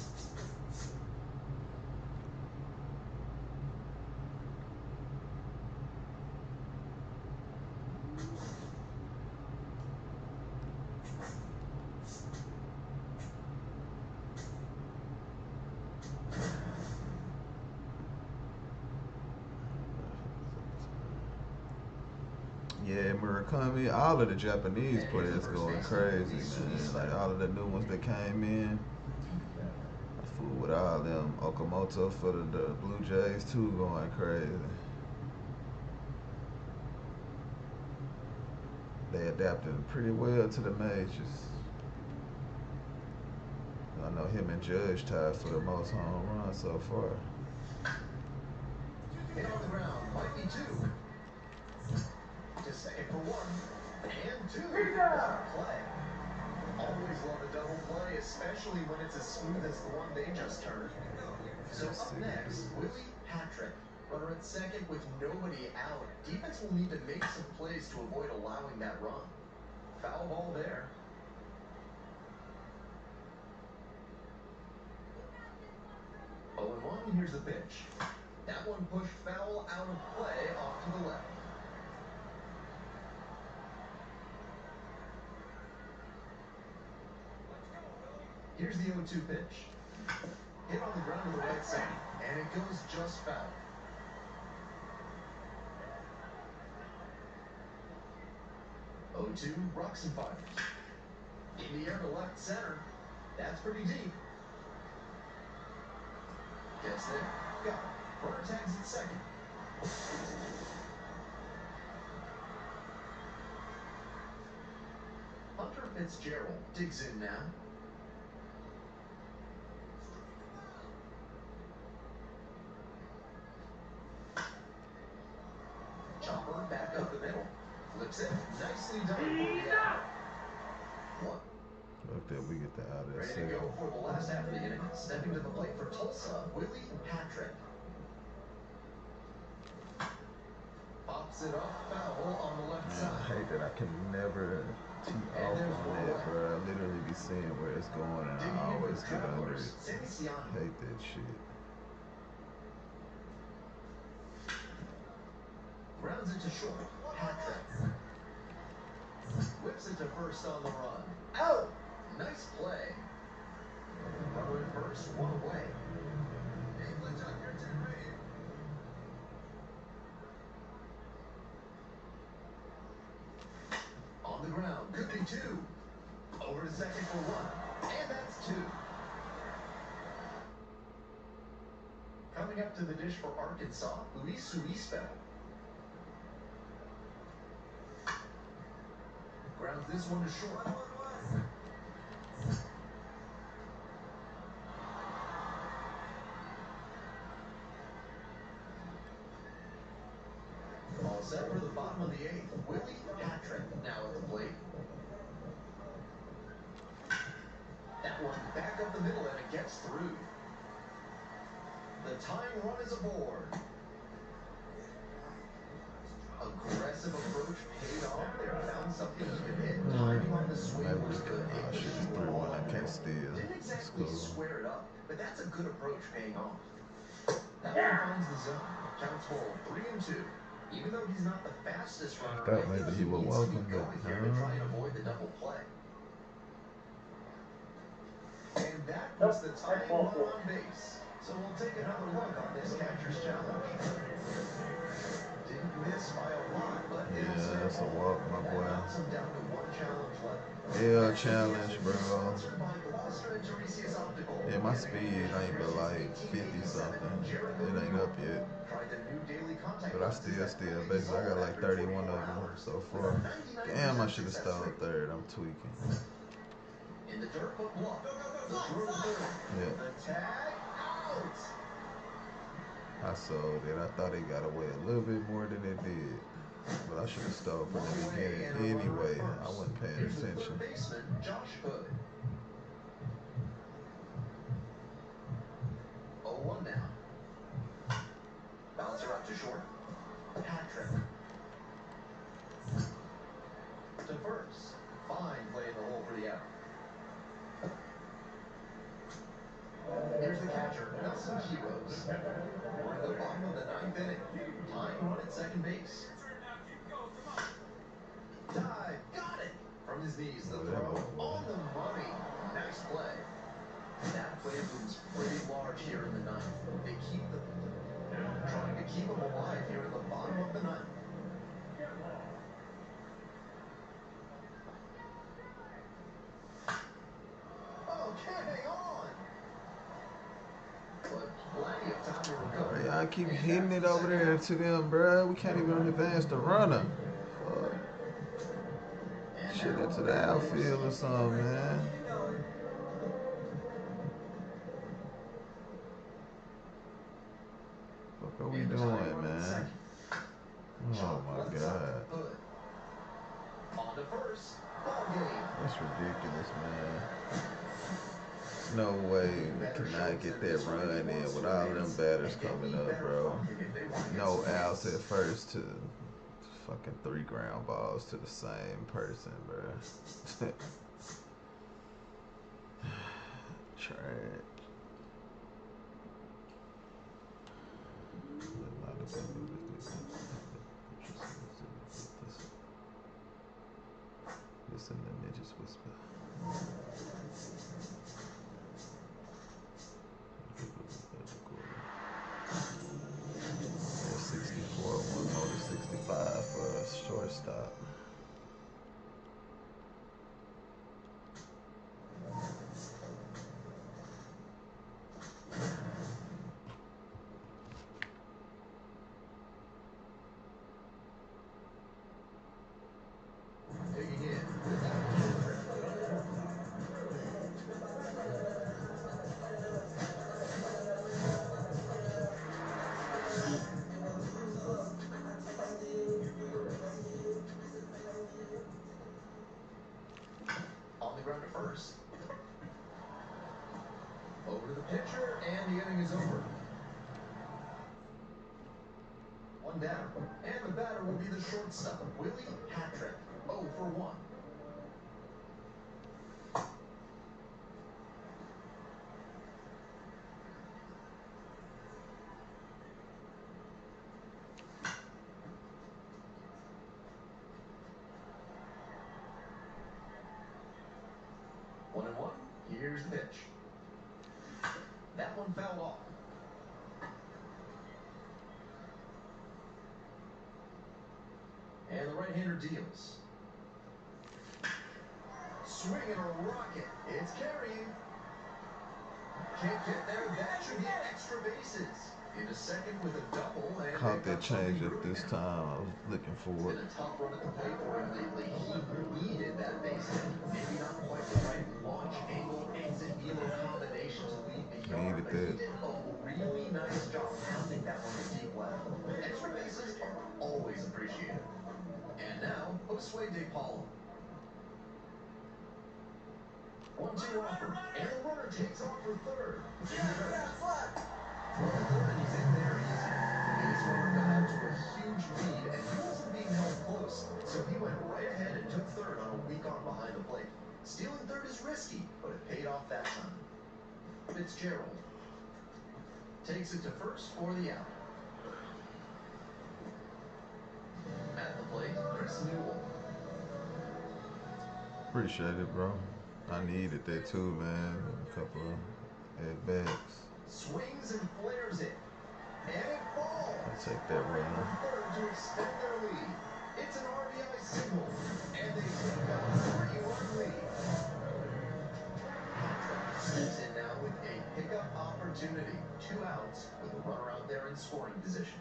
Yeah, Murakami, all of the Japanese players going crazy, man. Like all of the new ones that came in. I fool with all them. Okamoto for the Blue Jays too going crazy. They adapted pretty well to the majors. I know him and Judge tied for the most home runs so far. Hit on the ground, might be 2. To second for 1, and 2. Play. Always love a double play, especially when it's as smooth as the one they just turned. So up next, Willie Patrick, runner at second with nobody out. Defense will need to make some plays to avoid allowing that run. Foul ball there. Oh, and 1, here's the pitch. That one pushed foul out of play off to the left. Here's the 0-2 pitch. Hit on the ground to the right side, and it goes just foul. Oh-2 rocks and fires. In the air to left center. That's pretty deep. Gets there. Got it. Runner tags at second. Hunter Fitzgerald digs in now. Chopper back up the middle. Flips it. Nicely done. One. Look that we get the out of that Ready to second. go for the last half of the inning. Stepping to the plate for Tulsa, Willie Patrick. Pops it up, foul on the left Man, side. I hate that I can never tee off on that, bro. I literally be seeing where it's going and I always get under it. Hate that shit. Grounds it to short. hat trick. Whips it to first on the run. Out! Nice play. Runner at first, one away. Hey, Fletcher, your turn right here. On the ground, could be two. Over to second for one. And that's two. Coming up to the dish for Arkansas, Luis Suispel. Grounds this one to short. All set for the bottom of the eighth. Willie Patrick now at the plate. That one back up the middle and it gets through. The tying run is aboard. Aggressive approach paid off there. Found something he could hit. Timing on the swing was good. Oh, shit, just 3-1. I can't steal. Didn't It's exactly cool. square it up, but that's a good approach paying off. That one finds the zone. Counts for 3-2. Even though he's not the fastest runner, Thought maybe he would welcome going that. here to try and avoid the double play. And that puts the tying run on base. So we'll take another look on this catcher's challenge. Didn't miss by a lot, but Yeah, that's a walk, my boy. knocks him down to one challenge left. Yeah, challenge, bro. Sponsored by Gloucester and Tiresias Optical. Yeah, my speed ain't but like 50 something. It ain't up yet. Tried the new daily contact But I still, basically, I got like 31 of them so far. Damn, I should have stole third. I'm tweaking. In the dirt, but block. The throw to third. Yeah. The tag out. I sold it. I thought it got away a little bit more than it did. But I should have stole from the beginning anyway. I wasn't paying Here's the attention. third baseman, Josh Hood. 0-1 now. Bouncer out to short. Patrick. To first. Fine play in the hole for the out. Here's the catcher, Nelson Heroes. We're at the bottom of the ninth inning. Tying run at second base. Dive, got it! From his knees, the throw on the money. Nice play. That play looms pretty large here in the ninth. They keep the trying to keep them alive here in the bottom of the ninth. Oh, can't hang on. But plenty of time to recover. Y'all keep hitting it over there to them, bruh. We can't even advance the runner. Fuck. Shit into the outfield or something, man. What are we doing, man? Oh my god. On to first. Ball game. That's ridiculous, man. No way we cannot get that run in with all them batters coming up, bro. No outs at first to fucking 3 ground balls to the same person, bro. Trash. Listen to ninjas whisper. 64, one more to 65 for a shortstop. Digging in. On the ground to first. Over to the pitcher, and the inning is over. One down, and the batter will be the shortstop, Willie Patrick. 0 for 1. Here's the pitch. That one fouled off. And the right-hander deals. Swinging a rocket. It's carrying. Can't get there. That should get extra bases. Into second with a double. And Caught that change up this time. I was looking for it's it. been a tough run at the plate for him lately. He needed that base hit. Maybe not quite the right launch angle, exit velo combination to leave the yard, Needed but he that. did a really nice job pounding that one to deep left. Extra bases are always appreciated. And now, Josue De Paulo. 1-2 offer, and the runner takes off for third. Well, the third, he's in there easy. The base runner got out to a huge lead, and he wasn't being held close, so he went right ahead and took third on a weak arm behind the plate. Stealing third is risky, but it paid off that time. Fitzgerald takes it to first for the out. At the plate, Chris Newell. Appreciate it, bro. I needed that too, man. A couple of at-bats. Swings and flares it. And it falls. I'll take that runner. Third to extend their lead. It's an RBI single. And they take a 3-1 lead. Steps in now with a pickup opportunity. 2 outs with a runner out there in scoring position.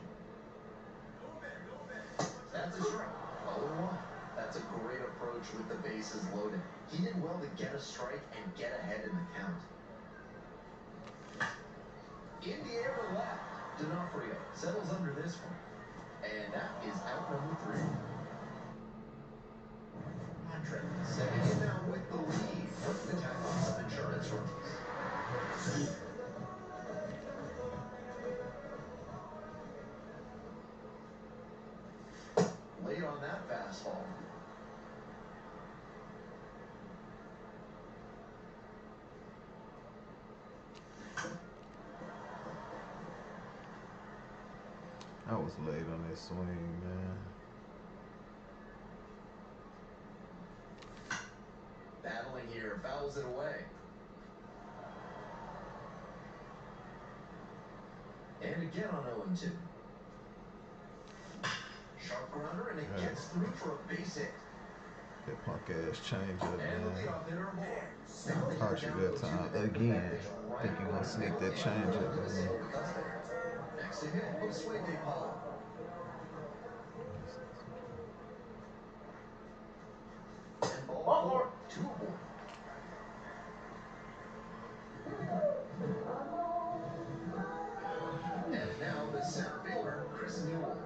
That's a strike. 0-1. That's a great approach with the bases loaded. He did well to get a strike and get ahead in the count. In the air to left, D'Onofrio settles under this one. And that is out number 3. Patrick stepping in now with the lead. Looking to tackle some insurance runs. Late on that fastball. I was late on that swing, man. Battling here, fouls it away. And again on 0-2. Sharp grounder, and it gets through for a base hit. That punk ass change up, And the man. leadoff hitter aboard. Caught you that time again. Think you gonna sneak that change up, man. Next to him, Josue De Paulo. And ball 4, 2 aboard. And now the center fielder, Chris Newell.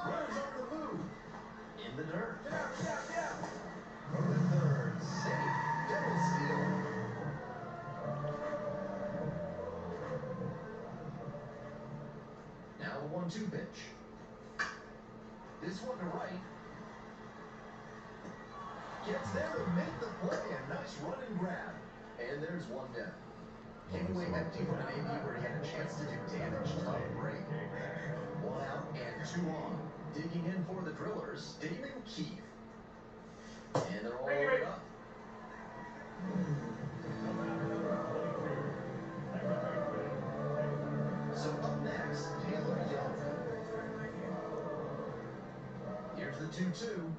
Runners on the move. In the dirt. From the third, safe. Double steal. Now the 1-2 pitch. This one to right. Gets there to make the play. A nice run and grab. And there's one down. Came away empty from an AB where he had a chance to do damage. Tough break. 1 out and 2 on. Digging in for the Drillers, Damon Keith. And they're all loaded up. So up next, Taylor Young. Here's the 2-2.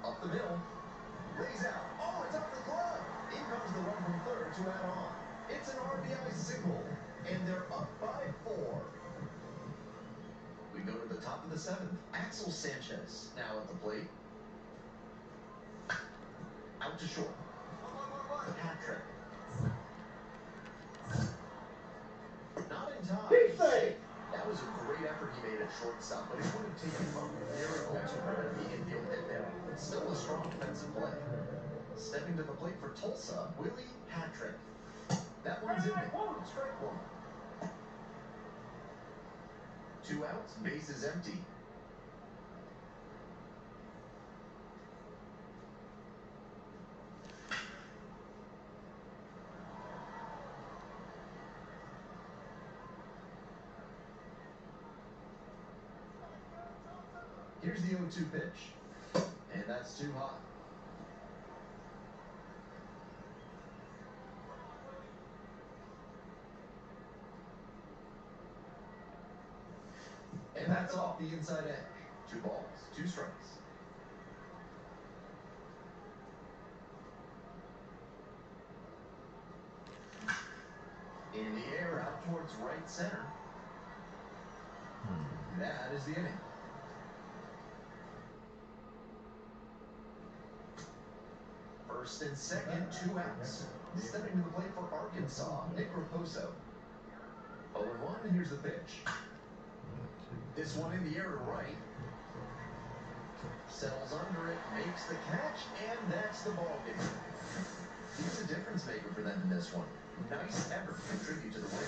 Up the middle. Lays out. Oh, it's off the glove. In comes the run from third to add on. It's an RBI single. And they're up by 4. We go to the top of the 7th. Axel Sanchez now at the plate. Out to short. Patrick. Not in time. He's safe. That was a great effort he made at shortstop, but it would have taken him a miracle to run a vegan field hit there. Still a strong defensive play. Stepping to the plate for Tulsa, Willie Patrick. That one's in there. Strike 1. 2 outs, base is empty. Here's the 0-2 pitch. And that's too high. And that's off the inside edge. 2 balls, 2 strikes. In the air, out towards right center. That is the inning. First and second, 2 outs. Stepping to the plate for Arkansas, Nick Raposo. 0-1, and here's the pitch. This one in the air to right. Settles under it, makes the catch, and that's the ball game. He's a difference maker for them in this one. Nice effort to contribute to the win.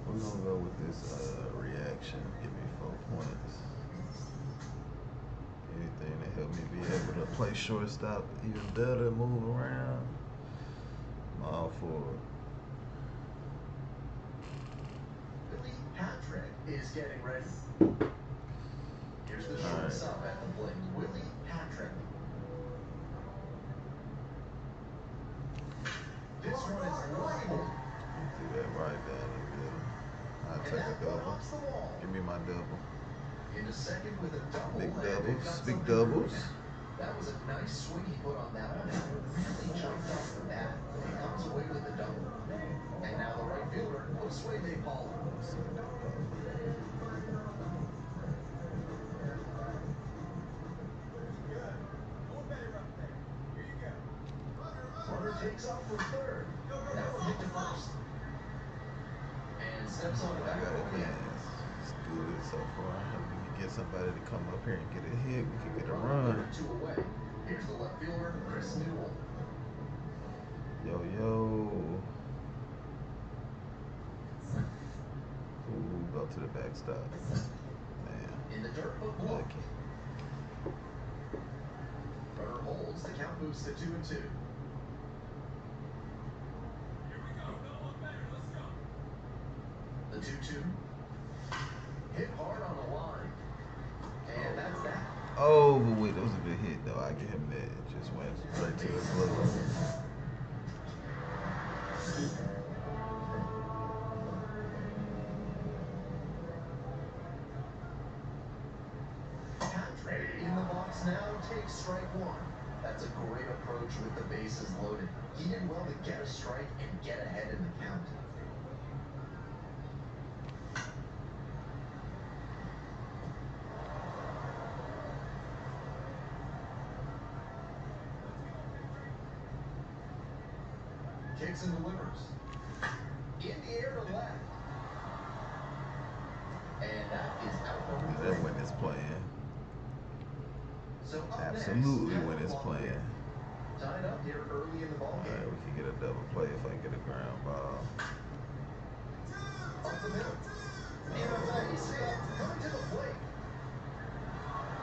We're gonna go with this reaction. Give me 4 points. Anything to help me be able to play shortstop even better, move around. I'm all for it. Billy Patrick is getting ready. Here's the shortstop at the plate, Willie Patrick. This one is labeled. Do that right down the middle. I'll take a double. Give me my double. Into second with a double. Big and they've doubles, got big something doubles. moving. That was a nice swing he put on that one. Really jumped off the bat. He comes away with the double. And now the right fielder, Josue Paulo. Runner takes off for third. That will hit to first. And steps on the I back got over it, the man. It's good so far. If we can get somebody to come up here and get a hit, we can get a run. 2 away. Here's the left fielder, Chris Newell. Yo, yo. Ooh, go to the backstop. Man, In the dirt, but block. lucky. Runner holds, the count moves to 2-2. The 2-2. Hit hard on the line. And that's that. Oh, but wait, that was a good hit, though. I give him that. It just went right to his glove. Patrick in the box now takes strike 1. That's a great approach with the bases loaded. He did well to get a strike and get ahead in the count. Kicks and delivers. In the air to left. And that is out number Is 3. that when it's playing? So up Absolutely next, when it's playing. tied up here early in the ball Alright, game. we can get a double play if I get a ground ball. Up the middle. And a base hit coming to the plate.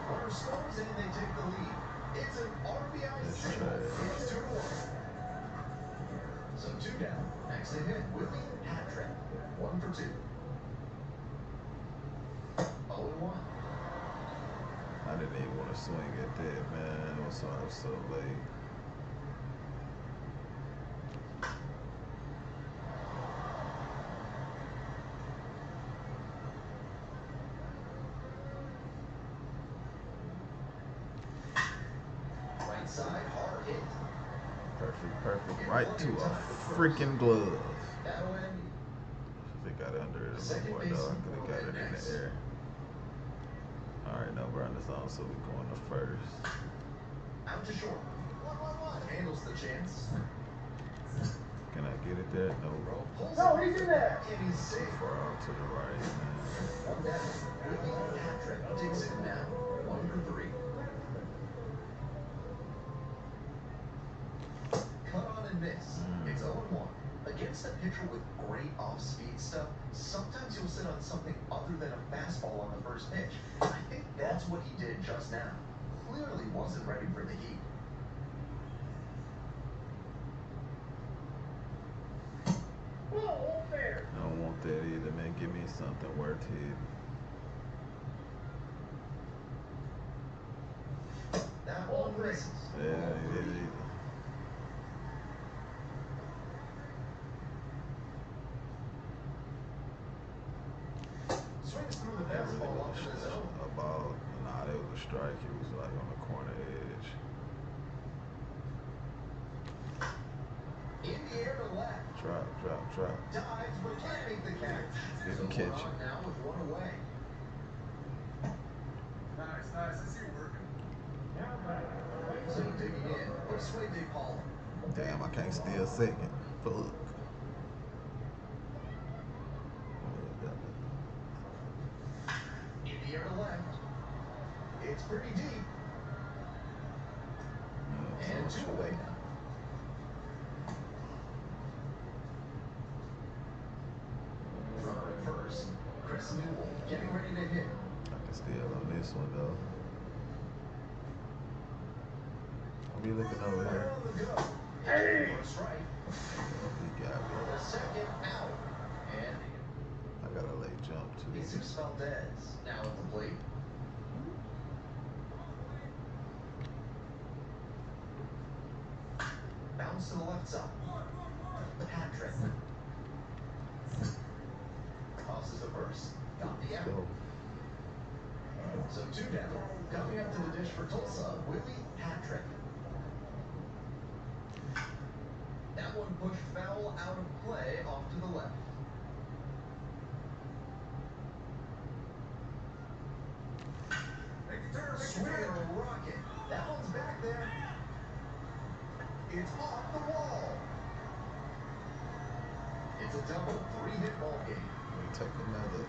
Runner scores and they take the lead. It's an RBI single. It's 2-1. So 2 down. Next to hit, Willie Patrick. 1 for 2. 0-1. I didn't even want to swing at that, man. I was so late. Right side, hard hit. Perfect. Right to a freaking glove. That'll end. If it got under it a Second little more, though, I baseman could have will got hit it in next. the air. Alright, no runners on, so we're going to first. Out to short. Handles the chance. Can I get it there? No. Bro pulls No, it he's in there. and he's Too safe. far out to the right, man. One down. Willie Patrick digs in now. 1 for 3. Cut on and miss. It's 0-1. Against a pitcher with great off-speed stuff, sometimes you'll sit on something other than a fastball on the first pitch. I think that's what he did just now. Clearly wasn't ready for the heat. Ball there. I don't want that either, man. Give me something worth it. That one misses. Yeah, it is either. Swings through the That really fastball up was to the zone. a ball. Nah, that was a strike. It was like on the corner edge. In the air to left. Drop. Dives, but can't make the catch. Didn't So catch we're it. on now with 1 away. Nice. I see you working. Now back. So digging in, Persuade Paul. Damn, I can't steal second. Fuck. In the air to left. It's pretty deep. And 2 away now. Runner at first. Chris Newell getting ready to hit. I can steal on this one though. I'll be looking over Runner here. on the go. Hey! For a strike. He got me. The second out. And I got a late jump too. Jesus Valdez now at the plate. Bounce to the left side. Patrick. Tosses the first. Got the out. Go. So 2 down. Coming up to the dish for Tulsa, Willie Patrick. That one pushed foul out of play off to the left. Make the turn. Swing and a rocket. That one's back there. It's off the wall. It's a double 3-hit ball game. We take another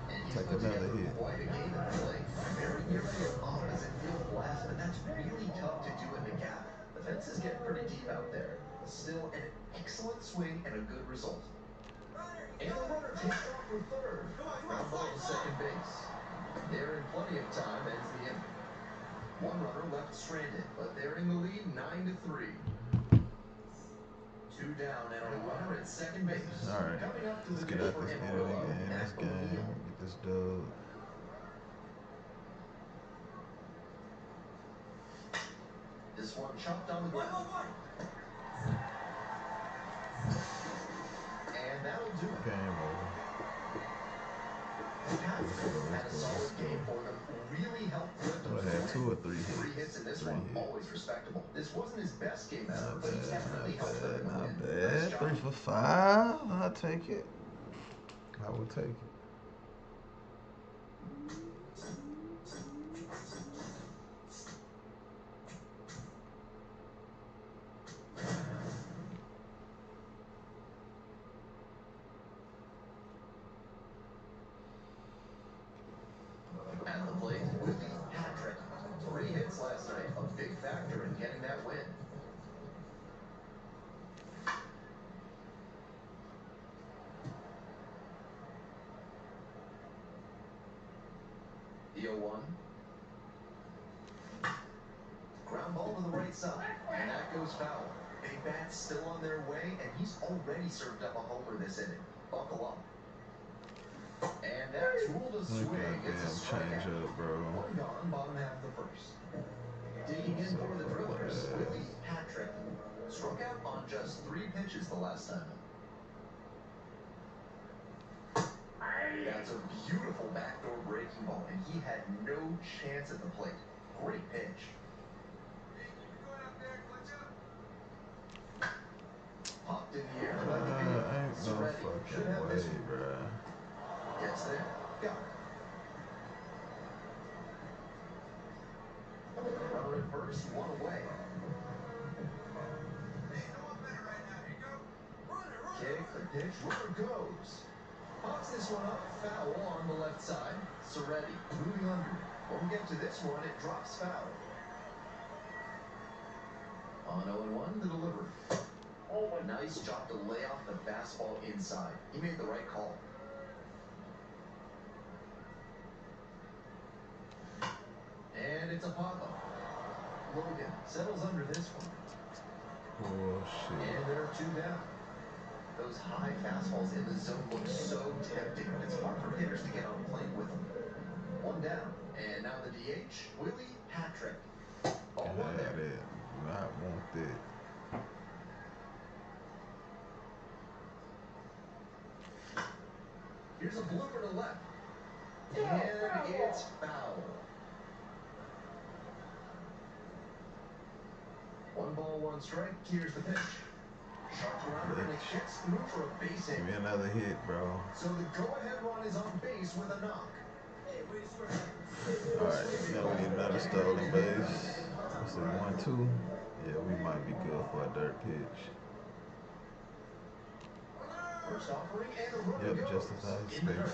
And he's Take put another together hit. quite a game at the plate. Very gifted with opposite field blast, but that's really tough to do in the gap. The fences get pretty deep out there. Still an excellent swing and a good result. And the runner takes off for third. Ground ball to second base. They're in plenty of time as the inning. One runner left stranded, but they're in the lead 9-3. 2 down and a runner at second base. All right, Coming up to let's the get dish out for this Amarillo, inning game. Matt This game, O'Neill. get this dub. This one chopped on the ground. And that'll do it. Game over. The Cavs had a solid game for them. Really helped lift them. What, I had 2 or 3 hits? 3 hits in this Three one, hits. always respectable. This wasn't his best game ever, Not but he bad, definitely helped them in the not win. bad. Nice job. 3 for 5. I'll take it. I will take it. At the plate, Willie Patrick. 3 hits last night, a big factor in getting that win. The 0-1. Ground ball to the right side, and that goes foul. Big bats still on their way, and he's already served up a homer this inning. Buckle up. And that's ruled a Look swing. at It's a that change strikeout. up, bro. One gone, bottom half of the first. Digging in for the Drillers, Willie Patrick. Struck out on just 3 pitches the last time. That's a beautiful backdoor breaking ball, and he had no chance at the plate. Great pitch. Popped in the air, but the Ain't no Surretti should fucking have this way, one. bruh. Gets there, got it. Runner at first, 1 away. pitch, runner goes. Pops this one up, foul on the left side. Soretti moving under. Won't get to this one, it drops foul. On 0-1, the delivery. Oh, a nice job to lay off the fastball inside. He made the right call. And it's a pop-up. Logan settles under this one. Oh, shit. And there are 2 down. Those high fastballs in the zone look so tempting. It's hard for hitters to get on a plane with them. 1 down. And now the DH, Willie Patrick. Ball 1 there. Not want that. Here's a blooper to left. And it's foul. 1 ball, 1 strike. Here's the pitch. Sharp grounder and it gets through for a base hit. Give me another hit, bro. So the go-ahead run is on base with a knock. Alright, now we need another stolen base. Let's see, 1-2. Yeah, we might be good for a dirt pitch. First offering and a runner Yep, goes. just as I In the expected. dirt.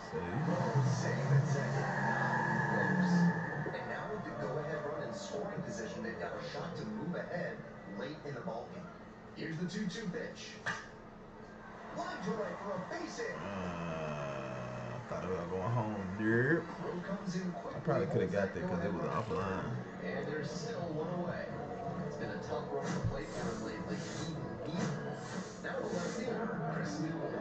See? Save at second. Close. And now with the go-ahead run in scoring position, they've got a shot to move ahead late in the ballgame. Here's the 2-2 pitch. Line to right for a base hit. Thought about going home, dude. Throw comes in quickly. I probably could have got there because it was offline. And there's still 1 away. It's been a tough run to play for him lately. Now the left fielder, Chris Newell.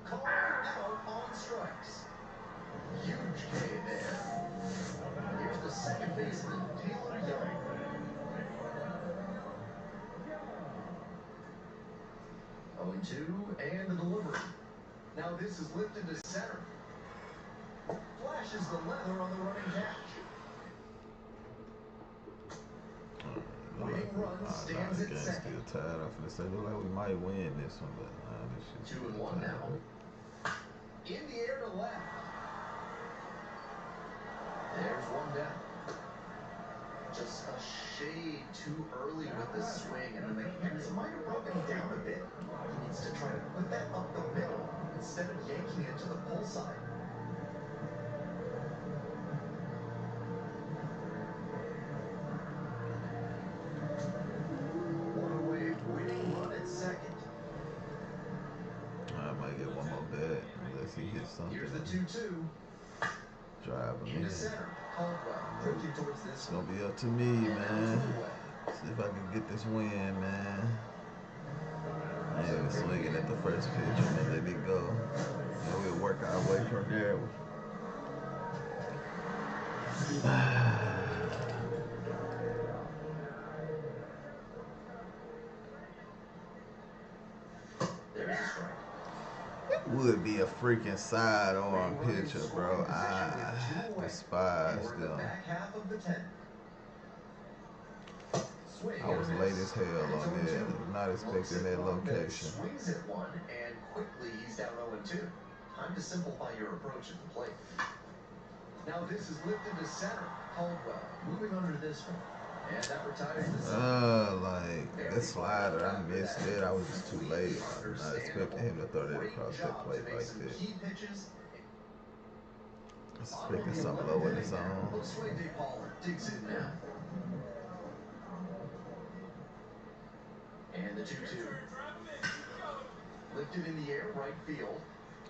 Called out on strikes. Huge K there. Here's the second baseman, Taylor Young. 0-2, and the delivery. Now this is lifted to center. Flashes the leather on the running catch. Winning run stands at second. Still tied. I'm finna say, look like we might win this one, but this shit's 2-1 now. In the air to left. There's 1 down. Just a shade too early with the swing, and the mechanics might have broken down a bit. He needs to try to put that up the middle instead of yanking it to the pull side. One away, winning run at second. I might get one more bat unless he hits something. Here's the 2-2. Drive him in. Into center. Caldwell drifting towards this It's one. gonna be up to me, man. See if I can get this win, man. Yeah, swinging at the first pitch and then let it go. And we'll work our way from there. There's a strike. It would be a freaking sidearm pitcher, bro. I despise And we're in the them. back half of the 10th. Swing I was and a late miss. as hell And it's on that. 0-2. Not expecting that location. Swings at 1, and quickly he's down 0-2. Time to simplify your approach at the plate. Now this is lifted to center. Caldwell moving under this one. And that retires the center. Like that slider, I missed it. I was just too late. Not expecting him to throw that across that plate like that. Key pitches. I was expecting something low in the zone. Jose De Paula digs in now. And the 2-2. Lifted in the air, right field.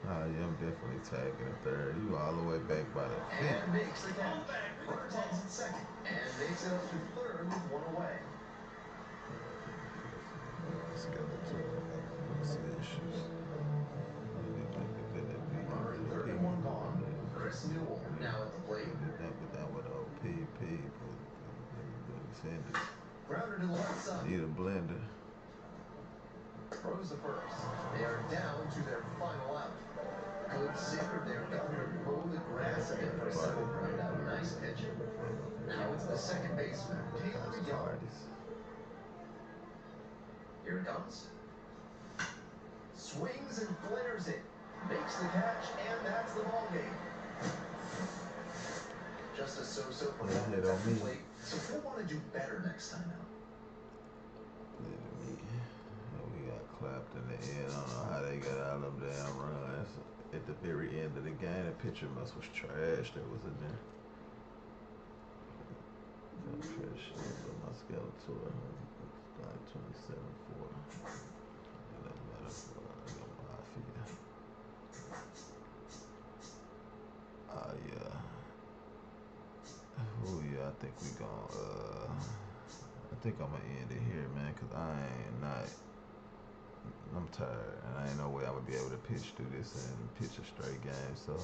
Yeah, I'm definitely tagging a third. You all the way back by the fence. And makes the catch. Runner tags at second. And makes it up to third with 1 away. Skeleton. What's the issues? Runner in third and 1 gone. Chris Newell now at the plate. That with OPP. Grounder to the left side. Need a blender. Throws the first. They are down to their final out. Good sinker there. Governor mow the grass a bit for a second ground out. Nice pitch. Now it's the second baseman, Taylor Young. Here it comes. Swings and flares it. Makes the catch, and that's the ball game. Just a so-so performance at the plate. So if we want to do better next time out. We got clapped in the end. I don't know how they got out of them damn runs. At the very end of the game, the pitcher was trash that was in there. Trash of my Skeletor. Like 27-4. It doesn't matter for I feel. Yeah. Oh yeah, I think we gon' I think I'm gonna end it here, man, cause I'm tired, and I ain't no way I'm gonna be able to pitch through this and pitch a straight game. So,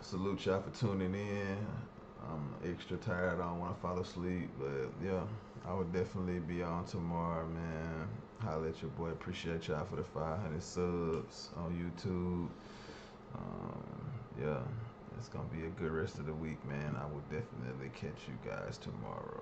salute y'all for tuning in. I'm extra tired. I don't want to fall asleep, but yeah, I would definitely be on tomorrow, man. Holla at your boy. Appreciate y'all for the 500 subs on YouTube. Yeah, it's gonna be a good rest of the week, man. I will definitely catch you guys tomorrow.